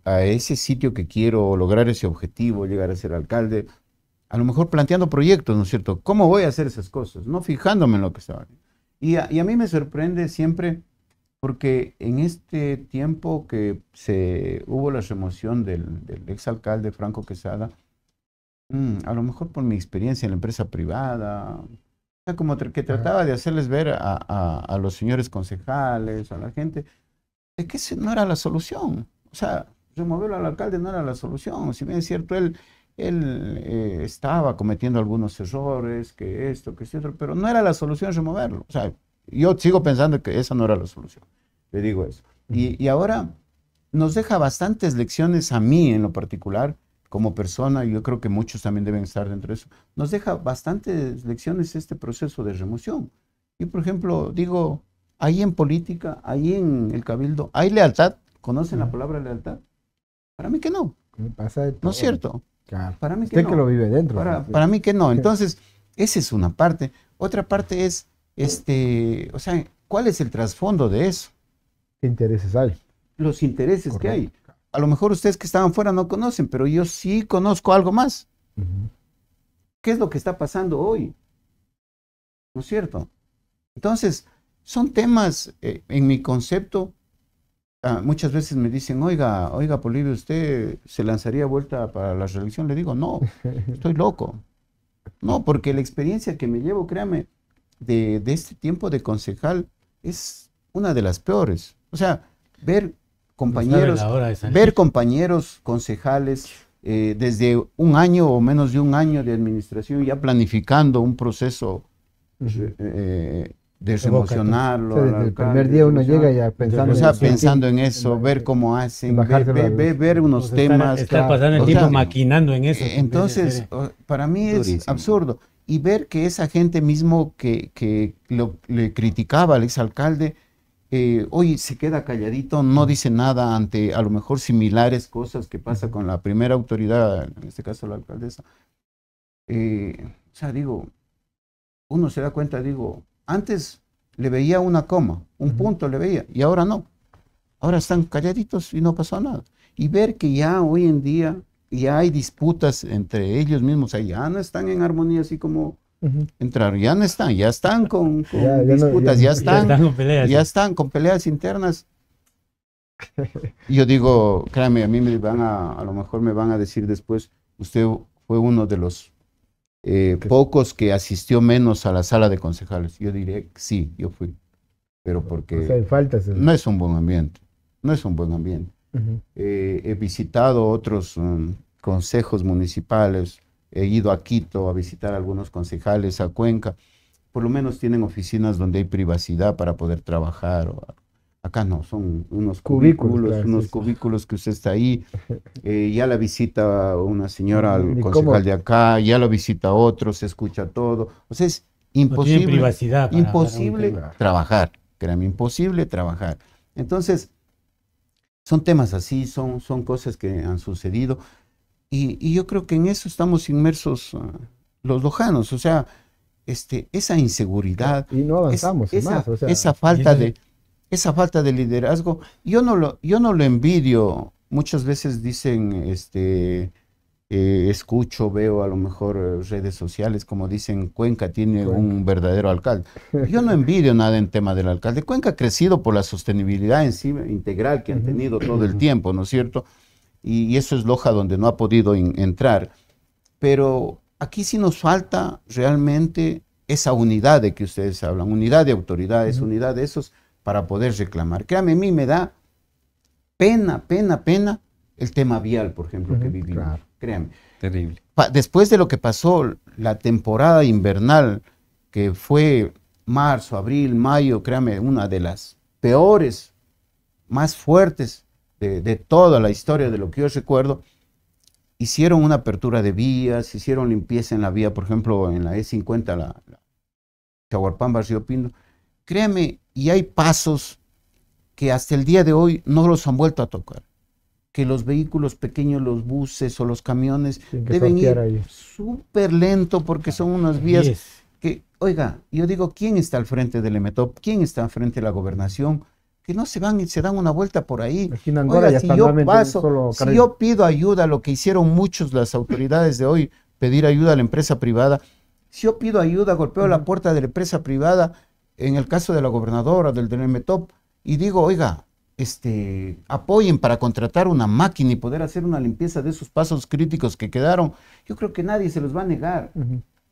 a ese sitio que quiero, o lograr ese objetivo, llegar a ser alcalde, a lo mejor planteando proyectos, ¿no es cierto? ¿Cómo voy a hacer esas cosas? No fijándome en lo que estaba. Y a mí me sorprende siempre, porque en este tiempo que hubo la remoción del exalcalde Franco Quesada, a lo mejor por mi experiencia en la empresa privada, como que trataba de hacerles ver a los señores concejales, a la gente, de que esa no era la solución. O sea, removerlo al alcalde no era la solución. Si bien es cierto, él estaba cometiendo algunos errores, que esto, que otro, pero no era la solución removerlo. O sea, yo sigo pensando que esa no era la solución. Le digo eso. Y ahora nos deja bastantes lecciones a mí en lo particular, como persona, y yo creo que muchos también deben estar dentro de eso. Nos deja bastantes lecciones este proceso de remoción. Yo, por ejemplo, digo, ahí en política, ahí en el cabildo, ¿hay lealtad? ¿Conocen la palabra lealtad? Para mí que no. ¿No es cierto? Claro. Para mí que Usted no. que lo vive dentro. Para mí que no. Entonces, esa es una parte. Otra parte es, o sea, ¿cuál es el trasfondo de eso? ¿Qué intereses hay? Los intereses que hay. A lo mejor ustedes que estaban fuera no conocen, pero yo sí conozco algo más. ¿Qué es lo que está pasando hoy? ¿No es cierto? Entonces, son temas, en mi concepto, muchas veces me dicen, oiga, Polibio, ¿usted se lanzaría vuelta para la reelección? Le digo, no, estoy loco. No, porque la experiencia que me llevo, créame, de este tiempo de concejal es una de las peores. O sea, ver compañeros concejales desde un año o menos de un año de administración ya planificando un proceso de remocionarlo. Desde el primer día uno llega ya pensando en eso, ver cómo hacen, ver unos temas. Está pasando el tiempo maquinando en eso. Entonces, para mí es absurdo. Y ver que esa gente mismo que le criticaba al exalcalde, hoy se queda calladito, no dice nada ante a lo mejor similares cosas que pasa con la primera autoridad, en este caso la alcaldesa. O sea, digo, uno se da cuenta, digo, antes le veía una coma, un punto le veía, y ahora no. Ahora están calladitos y no pasó nada. Y ver que ya hoy en día ya hay disputas entre ellos mismos, o sea, ya no están en armonía así como entraron, ya están con disputas, ya están con peleas internas. Yo digo, créame, a mí a lo mejor me van a decir después, usted fue uno de los pocos que asistió menos a la sala de concejales. Yo diré, sí, yo fui, pero porque no es un buen ambiente, no es un buen ambiente. He visitado otros consejos municipales, he ido a Quito a visitar a algunos concejales, a Cuenca, por lo menos tienen oficinas donde hay privacidad para poder trabajar. Acá no, son unos cubículos que usted está ahí, ya la visita una señora al concejal de acá, ya lo visita otro, se escucha todo. O sea, es imposible, imposible trabajar, créame, imposible trabajar. Entonces, son temas así, son cosas que han sucedido. Y yo creo que en eso estamos inmersos los lojanos, o sea, esa inseguridad, y no avanzamos esa falta de liderazgo, yo no lo envidio. Muchas veces dicen, escucho, veo a lo mejor redes sociales, como dicen, Cuenca tiene un verdadero alcalde. Yo no envidio nada en tema del alcalde. Cuenca ha crecido por la sostenibilidad en sí integral que han tenido todo el tiempo, ¿no es cierto? y eso es Loja donde no ha podido entrar. Pero aquí sí nos falta realmente esa unidad de que ustedes hablan, unidad de autoridades, unidad de esos para poder reclamar. Créame, a mí me da pena el tema vial, por ejemplo, que vivimos. Claro. Créame. Terrible. Después de lo que pasó la temporada invernal, que fue marzo, abril, mayo, créame, una de las peores, más fuertes de toda la historia de lo que yo recuerdo, hicieron una apertura de vías, hicieron limpieza en la vía, por ejemplo, en la E50, la Chahuarpamba, Río Pindo. Créame, y hay pasos que hasta el día de hoy no los han vuelto a tocar. Que los vehículos pequeños, los buses o los camiones deben ir súper lento porque son unas vías que, oiga, yo digo, ¿quién está al frente del EMETOP? ¿Quién está al frente de la gobernación? Que no se van y se dan una vuelta por ahí. Oiga, si yo pido ayuda, lo que hicieron muchos las autoridades de hoy, pedir ayuda a la empresa privada, si yo pido ayuda, golpeo la puerta de la empresa privada, en el caso de la gobernadora, del EMETOP, y digo, oiga, apoyen para contratar una máquina y poder hacer una limpieza de esos pasos críticos que quedaron, yo creo que nadie se los va a negar.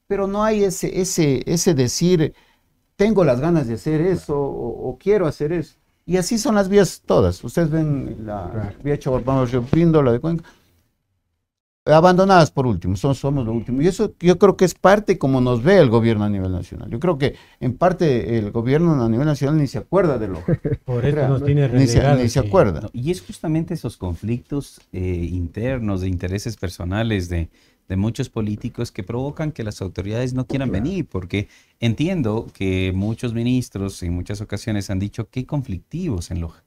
Pero no hay ese decir, tengo las ganas de hacer eso o quiero hacer eso. Y así son las vías todas. Ustedes ven la vía Chahuarpamba, Río Pindo, la de Cuenca, abandonadas por último, somos lo último. Y eso yo creo que es parte como nos ve el gobierno a nivel nacional. Yo creo que en parte el gobierno a nivel nacional ni se acuerda de lo por eso nos tiene ni se acuerda. No, y es justamente esos conflictos internos de intereses personales de muchos políticos que provocan que las autoridades no quieran venir, porque entiendo que muchos ministros en muchas ocasiones han dicho qué conflictivos en Loja.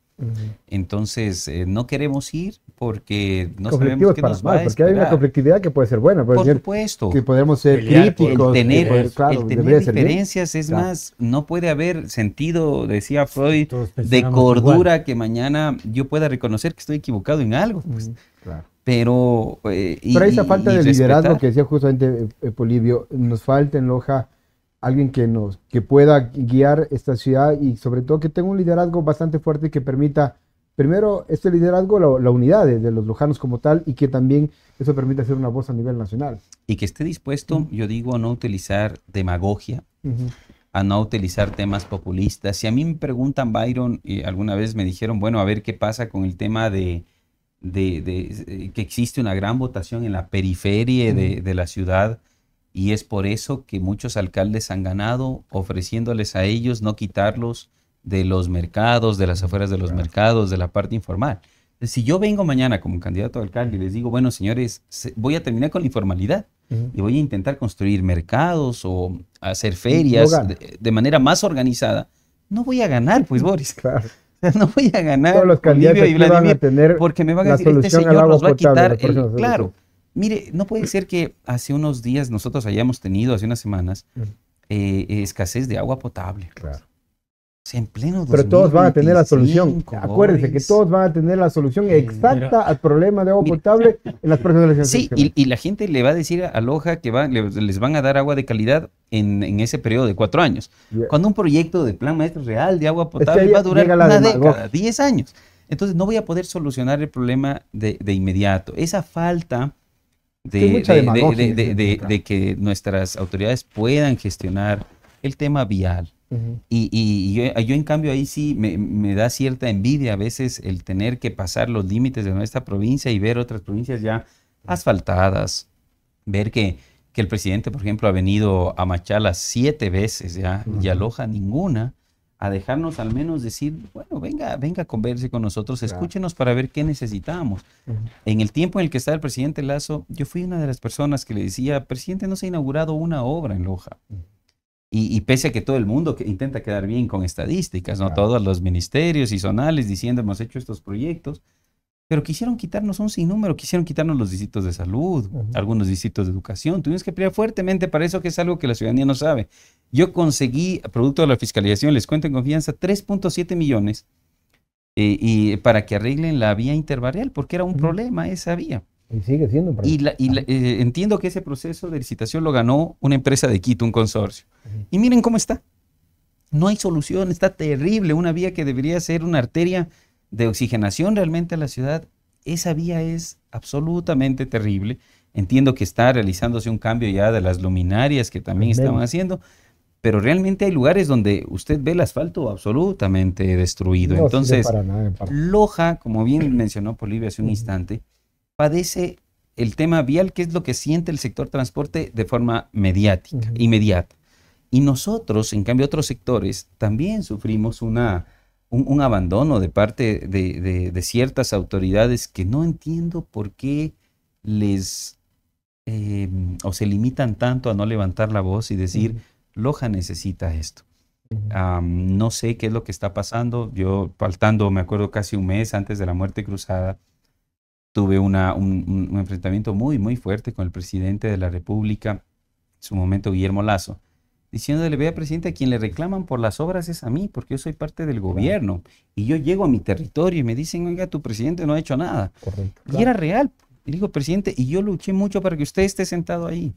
Entonces, no queremos ir porque no sabemos qué nos va a esperar. Porque hay una conflictividad que puede ser buena. Por supuesto. Que podemos ser críticos. El tener diferencias es más, no puede haber sentido, decía Freud, de cordura igual, que mañana yo pueda reconocer que estoy equivocado en algo. Pues. Claro. Pero esa falta de liderazgo que decía justamente Polibio, nos falta en Loja alguien que pueda guiar esta ciudad y sobre todo que tenga un liderazgo bastante fuerte que permita, primero, este liderazgo, la unidad de los lojanos como tal y que también eso permita hacer una voz a nivel nacional. Y que esté dispuesto, yo digo, a no utilizar demagogia, a no utilizar temas populistas. Si a mí me preguntan, Byron, y alguna vez me dijeron, bueno, a ver qué pasa con el tema de que existe una gran votación en la periferia de la ciudad, y es por eso que muchos alcaldes han ganado ofreciéndoles a ellos no quitarlos de los mercados, de las afueras de los mercados, de la parte informal. Entonces, si yo vengo mañana como candidato a alcalde y les digo, bueno, señores, voy a terminar con la informalidad y voy a intentar construir mercados o hacer ferias de manera más organizada, no voy a ganar, pues, Boris. Claro. No voy a ganar. Todos los candidatos y Vladimir, van a tener porque me van a decir, este señor nos va a quitar. Claro. Mire, no puede ser que hace unos días nosotros hayamos tenido, hace unas semanas, escasez de agua potable. Claro. O sea, en pleno 2025, pero todos van a tener la solución. Acuérdense que todos van a tener la solución exacta al problema de agua potable en las próximas elecciones. Sí, y la gente le va a decir a Loja que les van a dar agua de calidad en ese periodo de 4 años. Cuando un proyecto de plan maestro real de agua potable va a durar una década, 10 años. Entonces no voy a poder solucionar el problema de inmediato. Esa falta de que nuestras autoridades puedan gestionar el tema vial. Y yo en cambio ahí sí me da cierta envidia a veces el tener que pasar los límites de nuestra provincia y ver otras provincias ya asfaltadas, ver que el presidente, por ejemplo, ha venido a Machala 7 veces ya y a Loja ninguna, a dejarnos al menos decir, bueno, venga, converse con nosotros, escúchenos para ver qué necesitamos. En el tiempo en el que estaba el presidente Lasso, yo fui una de las personas que le decía, presidente, no se ha inaugurado una obra en Loja. Y pese a que todo el mundo intenta quedar bien con estadísticas, ¿no? Todos los ministerios y zonales diciendo hemos hecho estos proyectos, pero quisieron quitarnos un sinnúmero, quisieron quitarnos los distritos de salud, algunos distritos de educación. Tuvimos que pelear fuertemente para eso, que es algo que la ciudadanía no sabe. Yo conseguí, producto de la fiscalización, les cuento en confianza, 3.7 millones y para que arreglen la vía interbarrial, porque era un problema esa vía. Y sigue siendo un problema. Entiendo que ese proceso de licitación lo ganó una empresa de Quito, un consorcio. Y miren cómo está. No hay solución, está terrible. Una vía que debería ser una arteria de oxigenación realmente a la ciudad esa vía es absolutamente terrible. Entiendo que está realizándose un cambio ya de las luminarias que también estaban haciendo, pero realmente hay lugares donde usted ve el asfalto absolutamente destruido. No Entonces, sirve para nada, en parte. Loja, como bien mencionó Polibio hace un instante, padece el tema vial, que es lo que siente el sector transporte de forma mediática, inmediata. Y nosotros, en cambio, otros sectores, también sufrimos un abandono de parte de ciertas autoridades que no entiendo por qué les o se limitan tanto a no levantar la voz y decir, Loja necesita esto. No sé qué es lo que está pasando. Yo, faltando, me acuerdo, casi un mes antes de la muerte cruzada, tuve un enfrentamiento muy, muy fuerte con el presidente de la República, en su momento Guillermo Lasso, diciéndole, vea, presidente, a quien le reclaman por las obras es a mí, porque yo soy parte del gobierno. Y yo llego a mi territorio y me dicen, oiga, tu presidente no ha hecho nada. Correcto, Y era real. Y digo, presidente, y yo luché mucho para que usted esté sentado ahí.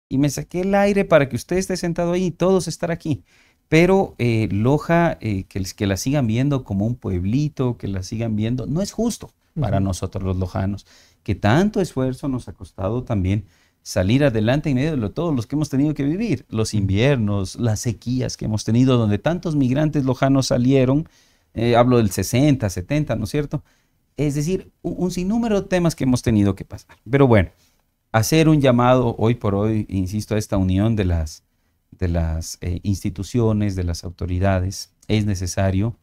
Y me saqué el aire para que usted esté sentado ahí y todos estar aquí. Pero Loja, que la sigan viendo como un pueblito, que la sigan viendo, no es justo para nosotros los lojanos, que tanto esfuerzo nos ha costado también salir adelante en medio de todos los que hemos tenido que vivir, los inviernos, las sequías que hemos tenido, donde tantos migrantes lojanos salieron, hablo del 60, 70, ¿no es cierto? Es decir, un sinnúmero de temas que hemos tenido que pasar. Pero bueno, hacer un llamado hoy por hoy, insisto, a esta unión de las instituciones, de las autoridades, es necesario.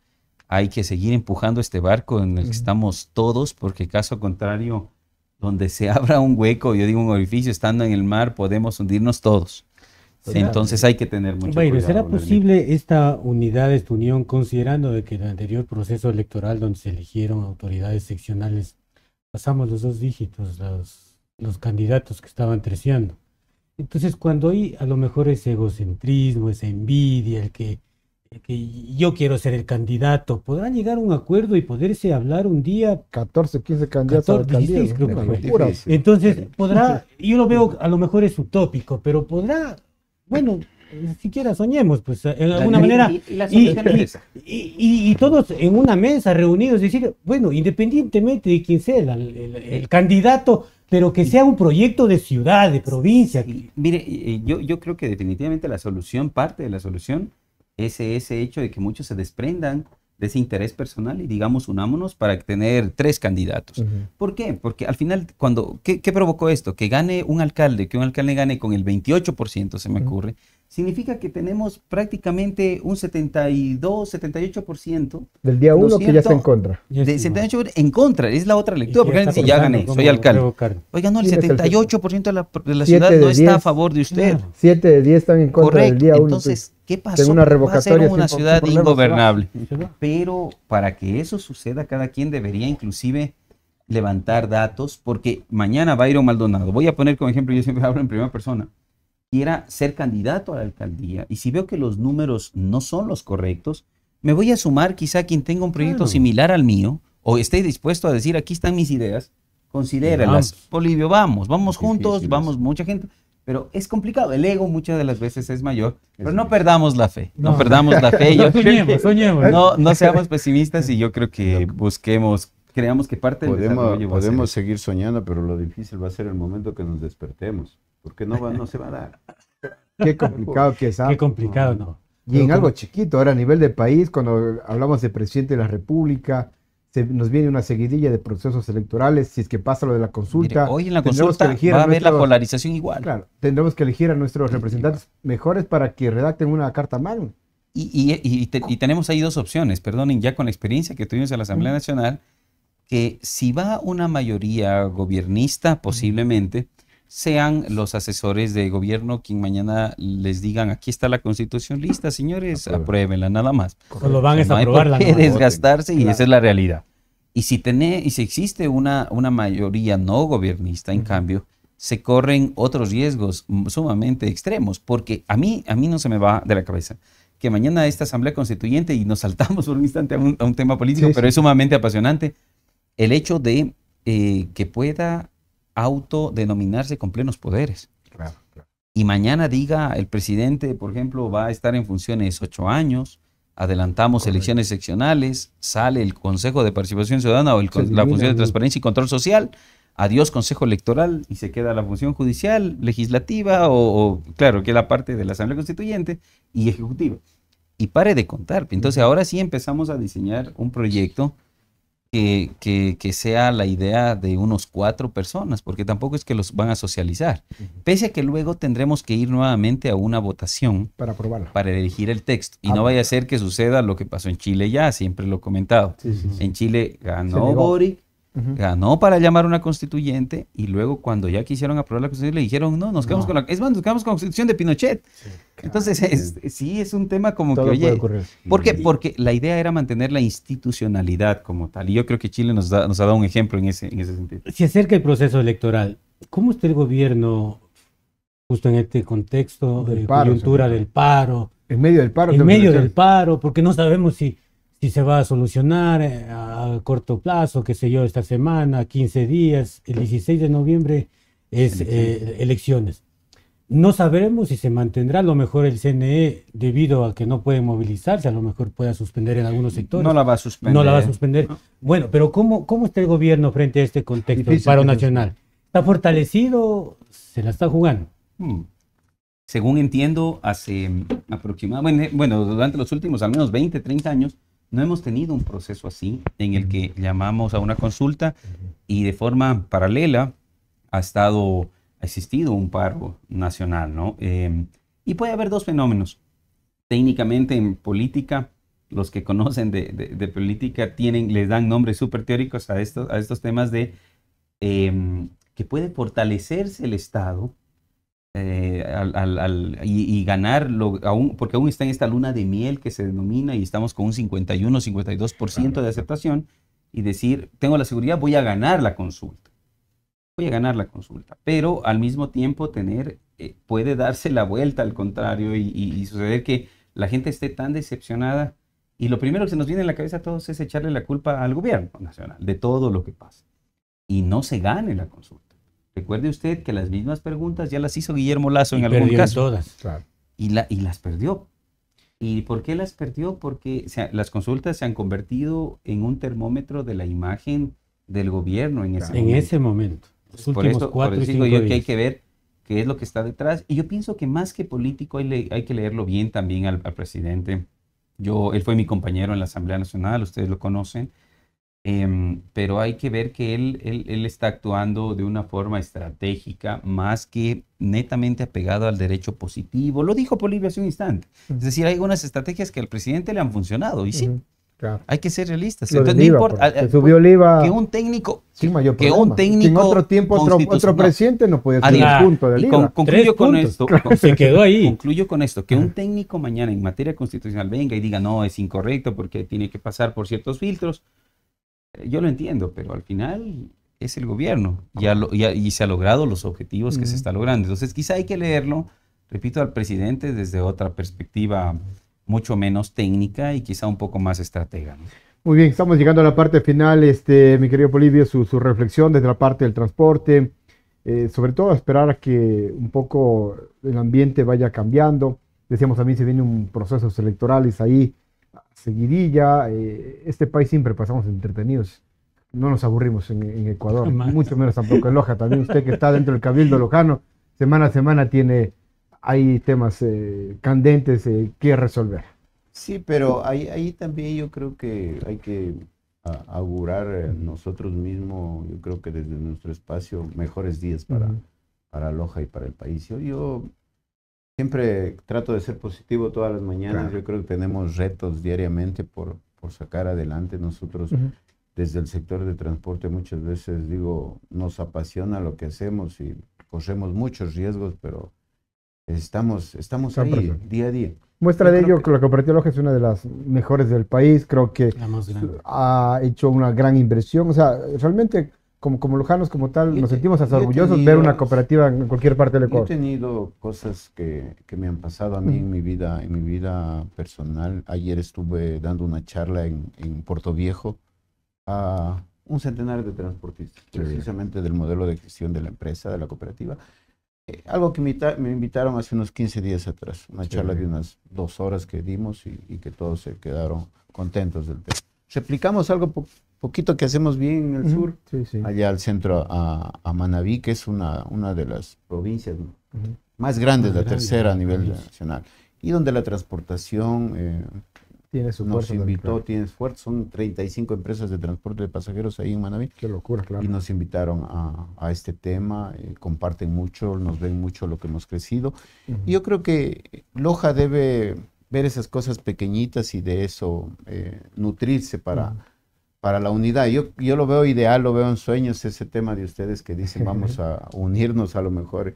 Hay que seguir empujando este barco en el que estamos todos, porque caso contrario, donde se abra un hueco, yo digo un orificio, estando en el mar, podemos hundirnos todos. Entonces hay que tener mucho cuidado. ¿Será posible esta unidad, esta unión, considerando de que en el anterior proceso electoral donde se eligieron autoridades seccionales, pasamos los 2 dígitos, los candidatos que estaban terciando? Entonces, cuando hay a lo mejor ese egocentrismo, esa envidia, el que yo quiero ser el candidato, ¿podrán llegar a un acuerdo y poderse hablar un día? 14, 15 candidatos a la 16 alcaldía, creo ¿no? que fue. Locura. Entonces, podrá, yo lo veo, a lo mejor es utópico, pero podrá, bueno, siquiera soñemos, pues, en alguna manera, y todos en una mesa reunidos, decir, bueno, independientemente de quién sea el candidato, pero que sea un proyecto de ciudad, de provincia. Mire, yo creo que definitivamente la solución, parte de la solución, es ese hecho de que muchos se desprendan de ese interés personal y digamos unámonos para tener 3 candidatos. ¿Por qué? Porque al final, ¿qué provocó esto? Que gane un alcalde, que un alcalde gane con el 28%, se me ocurre, significa que tenemos prácticamente un 72, 78% del día 1 que ya está en contra. De 78% en contra, es la otra lectura, porque dice, ya gané, soy alcalde. Oiga, no, el 78% de la ciudad no está a favor de usted. 7 de 10 están en contra del día 1. Entonces, ¿qué pasó? Una va a ser una ciudad sin ingobernable. Pero para que eso suceda, cada quien debería inclusive levantar datos, porque mañana Byron Maldonado, voy a poner como ejemplo, yo siempre hablo en primera persona, quiera ser candidato a la alcaldía, y si veo que los números no son los correctos, me voy a sumar quizá quien tenga un proyecto similar al mío, o esté dispuesto a decir, aquí están mis ideas, considéralas. Polibio, vamos juntos, vamos mucha gente. Pero es complicado, el ego muchas de las veces es mayor, pero no perdamos la fe, no perdamos la fe. Soñemos. No seamos pesimistas y yo creo que creamos que parte del desarrollo podemos seguir soñando, pero lo difícil va a ser el momento que nos despertemos, porque no se va a dar. Qué complicado que es. Qué complicado, ¿no? Y en algo chiquito, ahora a nivel de país, cuando hablamos de presidente de la República, nos viene una seguidilla de procesos electorales. Si es que pasa lo de la consulta, hoy en la consulta va a haber la polarización igual. Claro, tendremos que elegir a nuestros representantes mejores para que redacten una carta magna. Y tenemos ahí 2 opciones, perdonen, ya con la experiencia que tuvimos en la Asamblea Nacional, que si va una mayoría gobernista, posiblemente sean los asesores de gobierno quien mañana les digan, aquí está la Constitución lista, señores, apruébenla, nada más. Solo van a aprobarla. No hay por qué desgastarse y esa es la realidad. Y si existe una mayoría no gobernista, en cambio, se corren otros riesgos sumamente extremos, porque a mí no se me va de la cabeza que mañana esta Asamblea Constituyente, y nos saltamos por un instante a un tema político, pero es sumamente apasionante, el hecho de que pueda autodenominarse con plenos poderes. Claro. Y mañana diga el presidente, por ejemplo, va a estar en funciones 8 años, adelantamos Correcto. elecciones seccionales, sale el Consejo de Participación Ciudadana o Se la elimina función de el- transparencia y control social, adiós Consejo Electoral y se queda la función judicial, legislativa o claro, que es la parte de la Asamblea Constituyente y ejecutiva. Y pare de contar. Entonces ahora sí empezamos a diseñar un proyecto que sea la idea de unos 4 personas, porque tampoco es que los van a socializar. Pese a que luego tendremos que ir nuevamente a una votación Para aprobarla. para elegir el texto. Y Ah, no vaya a pues. ser que suceda lo que pasó en Chile ya, siempre lo he comentado. Sí, sí, sí. En Chile Se ganó negó. Boric, Ujú. ganó para llamar una constituyente y luego cuando ya quisieron aprobar la constitución le dijeron no, nos quedamos No. con la... Es más, nos quedamos con la constitución de Pinochet. Entonces sí es un tema como Todo que, puede oye, ocurrir. ¿por qué? Porque la idea era mantener la institucionalidad como tal. Y yo creo que Chile nos ha dado un ejemplo en ese sentido. Se acerca el proceso electoral. ¿Cómo está el gobierno justo en este contexto Del de paro, coyuntura sobre todo. del paro? En medio del paro. En tenemos medio del elecciones. paro, porque no sabemos si se va a solucionar a corto plazo, qué sé yo, esta semana, 15 días, el 16 de noviembre es elecciones. No sabremos si se mantendrá, a lo mejor el CNE, debido a que no puede movilizarse, a lo mejor pueda suspender en algunos sectores. No la va a suspender. No la va a suspender. Bueno, pero ¿cómo está el gobierno frente a este contexto del Difícil paro que se nacional? ¿Está fortalecido? ¿Se la está jugando? Según entiendo, hace aproximadamente, bueno, durante los últimos al menos 20, 30 años, no hemos tenido un proceso así en el que llamamos a una consulta y de forma paralela ha existido un paro nacional, ¿no? Y puede haber 2 fenómenos. Técnicamente en política, los que conocen de política les dan nombres súper teóricos a estos temas de que puede fortalecerse el Estado y ganarlo, porque aún está en esta luna de miel que se denomina y estamos con un 51, 52% de aceptación y decir, tengo la seguridad, voy a ganar la consulta. Voy a ganar la consulta, pero al mismo tiempo puede darse la vuelta al contrario y suceder que la gente esté tan decepcionada y lo primero que se nos viene en la cabeza a todos es echarle la culpa al gobierno nacional de todo lo que pasa y no se gane la consulta. Recuerde usted que las mismas preguntas ya las hizo Guillermo Lasso en algún caso. Todas. Claro. Y las perdió. ¿Y por qué las perdió? Porque las consultas se han convertido en un termómetro de la imagen del gobierno en ese Claro. En momento. ese momento. Los Por últimos eso 4 y digo 5 yo que hay días. que ver qué es lo que está detrás. Y yo pienso que más que político hay que leerlo bien también al presidente. Él fue mi compañero en la Asamblea Nacional, ustedes lo conocen. Pero hay que ver que él está actuando de una forma estratégica más que netamente apegado al derecho positivo. Lo dijo Polibio hace un instante. Es decir, hay algunas estrategias que al presidente le han funcionado y sí, Ujú. Claro. hay que ser realistas. Lo del Entonces, no IVA, importa porque subió el IVA que un técnico, sin mayor que problema. un técnico Que en otro tiempo otro constitucional- presidente no podía subir Adiós. el punto del y IVA. concluyo 3 con puntos. esto. Se quedó ahí. Concluyo con esto, que un técnico mañana en materia constitucional venga y diga no, es incorrecto porque tiene que pasar por ciertos filtros. Yo lo entiendo, pero al final es el gobierno y se ha logrado los objetivos que se está logrando. Entonces quizá hay que leerlo, repito, al presidente desde otra perspectiva mucho menos técnica y quizá un poco más estratega, ¿no? Muy bien, estamos llegando a la parte final, mi querido Polibio, su reflexión desde la parte del transporte, sobre todo esperar a que un poco el ambiente vaya cambiando. Decíamos también se viene un procesos electorales ahí, seguidilla. Este país siempre pasamos entretenidos, no nos aburrimos en Ecuador, Jamás. mucho menos tampoco en Loja. También usted que está dentro del Cabildo Lojano, semana a semana hay temas candentes que resolver. Sí, pero ahí también yo creo que hay que augurar nosotros mismos, yo creo que desde nuestro espacio, mejores días para Loja y para el país. Yo siempre trato de ser positivo todas las mañanas. Claro. Yo creo que tenemos retos diariamente por sacar adelante. Nosotros desde el sector de transporte muchas veces nos apasiona lo que hacemos y corremos muchos riesgos, pero estamos ahí presentes. día a día. Muestra Yo de creo ello que la cooperativa Loja es una de las mejores del país, creo que La más grande. ha hecho una gran inversión, o sea, realmente como lojanos como tal Yo nos te- sentimos hasta yo he orgullosos de tenido- ver una cooperativa en cualquier parte del Yo he Ecuador. tenido cosas que me han pasado a mí en mi vida personal. Ayer estuve dando una charla en Puerto Viejo a un centenar de transportistas, Qué bien. precisamente del modelo de gestión de la empresa, de la cooperativa. Algo que me invitaron hace unos 15 días atrás, una Sí. charla de unas 2 horas que dimos y que todos se quedaron contentos del tema. Replicamos algo poquito que hacemos bien en el sur, Sí, sí. allá al centro a Manabí, que es una de las provincias Ujú. más grandes, Más la grande tercera a del nivel país. nacional, y donde la transportación Tiene su nos fuerza invitó, también, claro. tiene esfuerzo, son 35 empresas de transporte de pasajeros ahí en Manabí, Qué locura, claro. y nos invitaron a este tema, comparten mucho, nos ven mucho lo que hemos crecido. Ujú. Y yo creo que Loja debe ver esas cosas pequeñitas y de eso nutrirse Ujú. para la unidad. Yo lo veo ideal, lo veo en sueños, ese tema de ustedes que dicen vamos a unirnos a lo mejor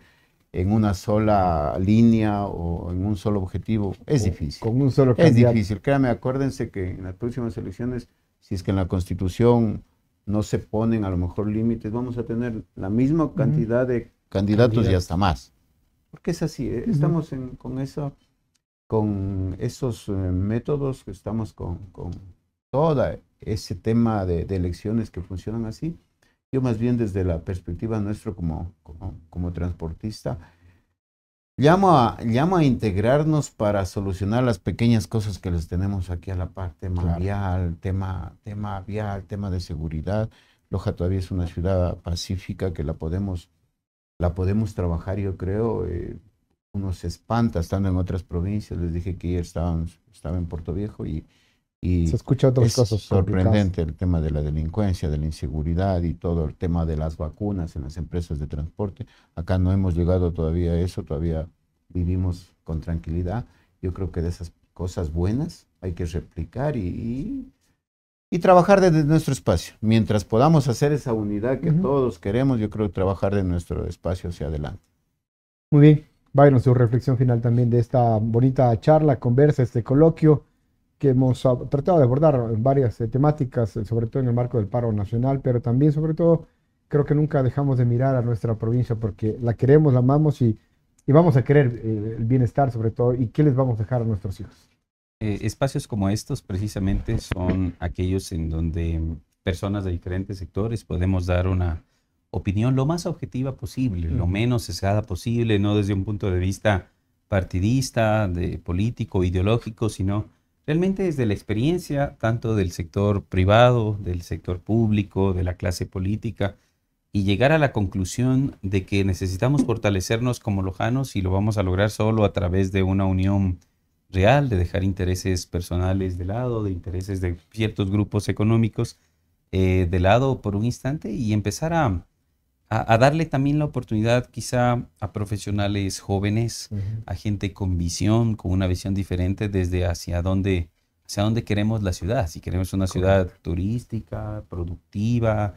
en una sola línea o en un solo objetivo. Es difícil. Con un solo Es candidato. difícil. Créame, acuérdense que en las próximas elecciones, si es que en la Constitución no se ponen a lo mejor límites, vamos a tener la misma cantidad de candidatos y hasta más. Porque es así, estamos con esos métodos, que estamos con todo ese tema de elecciones que funcionan así. Yo más bien desde la perspectiva nuestra como transportista, llamo a integrarnos para solucionar las pequeñas cosas que les tenemos aquí a la par, tema Claro. vial, tema vial, tema de seguridad. Loja todavía es una ciudad pacífica que la podemos trabajar, yo creo. Uno se espanta estando en otras provincias. Les dije que ayer estaba en Puerto Viejo y Se escucha otras es cosas complicadas. sorprendente el tema de la delincuencia, de la inseguridad y todo el tema de las vacunas en las empresas de transporte. Acá no hemos llegado todavía a eso, todavía vivimos con tranquilidad. Yo creo que de esas cosas buenas hay que replicar y trabajar desde nuestro espacio. Mientras podamos hacer esa unidad que Ujú. todos queremos, yo creo que trabajar de nuestro espacio hacia adelante. Muy bien. Byron, su reflexión final también de esta bonita charla, conversa, este coloquio que hemos tratado de abordar varias temáticas, sobre todo en el marco del paro nacional, pero también, sobre todo, creo que nunca dejamos de mirar a nuestra provincia porque la queremos, la amamos y vamos a querer el bienestar, sobre todo, y qué les vamos a dejar a nuestros hijos. Espacios como estos precisamente son aquellos en donde personas de diferentes sectores podemos dar una opinión lo más objetiva posible, lo menos sesgada posible, no desde un punto de vista partidista, de político, ideológico, sino realmente desde la experiencia tanto del sector privado, del sector público, de la clase política, y llegar a la conclusión de que necesitamos fortalecernos como lojanos y lo vamos a lograr solo a través de una unión real, de dejar intereses personales de lado, de intereses de ciertos grupos económicos de lado por un instante y empezar a darle también la oportunidad quizá a profesionales jóvenes, a gente con visión, con una visión diferente desde hacia dónde queremos la ciudad. Si queremos una ciudad turística, productiva,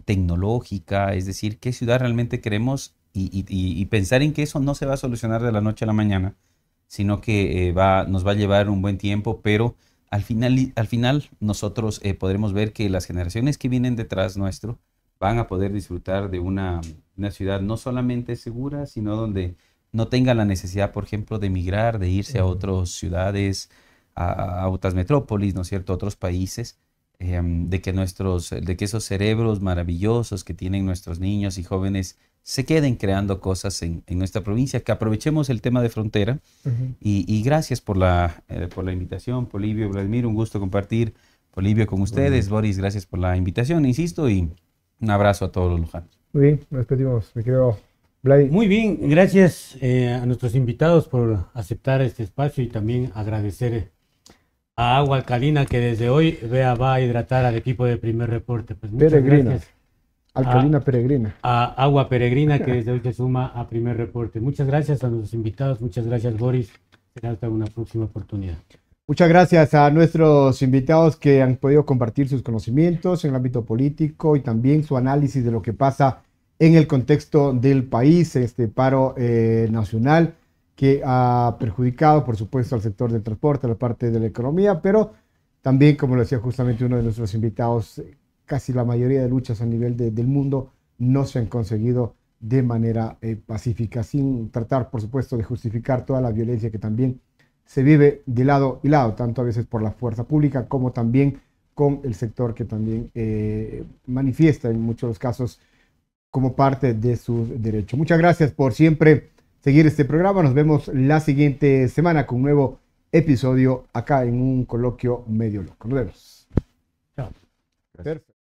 tecnológica, es decir, qué ciudad realmente queremos y pensar en que eso no se va a solucionar de la noche a la mañana, sino que nos va a llevar un buen tiempo, pero al final nosotros podremos ver que las generaciones que vienen detrás nuestro van a poder disfrutar de una ciudad no solamente segura, sino donde no tengan la necesidad, por ejemplo, de emigrar, de irse a otras ciudades, a otras metrópolis, ¿no es cierto?, a otros países, de que esos cerebros maravillosos que tienen nuestros niños y jóvenes se queden creando cosas en nuestra provincia, que aprovechemos el tema de frontera. Y gracias por la invitación, Polibio, Vladimir, un gusto compartir, Polibio, con ustedes. Boris, gracias por la invitación, insisto, y un abrazo a todos los lojanos. Muy bien, nos despedimos, mi querido Blay. Muy bien, gracias a nuestros invitados por aceptar este espacio y también agradecer a Agua Alcalina que desde hoy va a hidratar al equipo de Primer Reporte. Pues muchas Peregrina. gracias Alcalina Peregrina. a Agua Peregrina que desde hoy se suma a Primer Reporte. Muchas gracias a nuestros invitados, muchas gracias Boris. Será hasta una próxima oportunidad. Muchas gracias a nuestros invitados que han podido compartir sus conocimientos en el ámbito político y también su análisis de lo que pasa en el contexto del país, este paro nacional que ha perjudicado, por supuesto, al sector del transporte, a la parte de la economía, pero también, como lo decía justamente uno de nuestros invitados, casi la mayoría de luchas a nivel del mundo no se han conseguido de manera pacífica, sin tratar, por supuesto, de justificar toda la violencia que también se vive de lado y lado, tanto a veces por la fuerza pública como también con el sector que también manifiesta en muchos casos como parte de su derecho. Muchas gracias por siempre seguir este programa. Nos vemos la siguiente semana con un nuevo episodio acá en un coloquio medio loco. Nos vemos. Chao. Perfecto.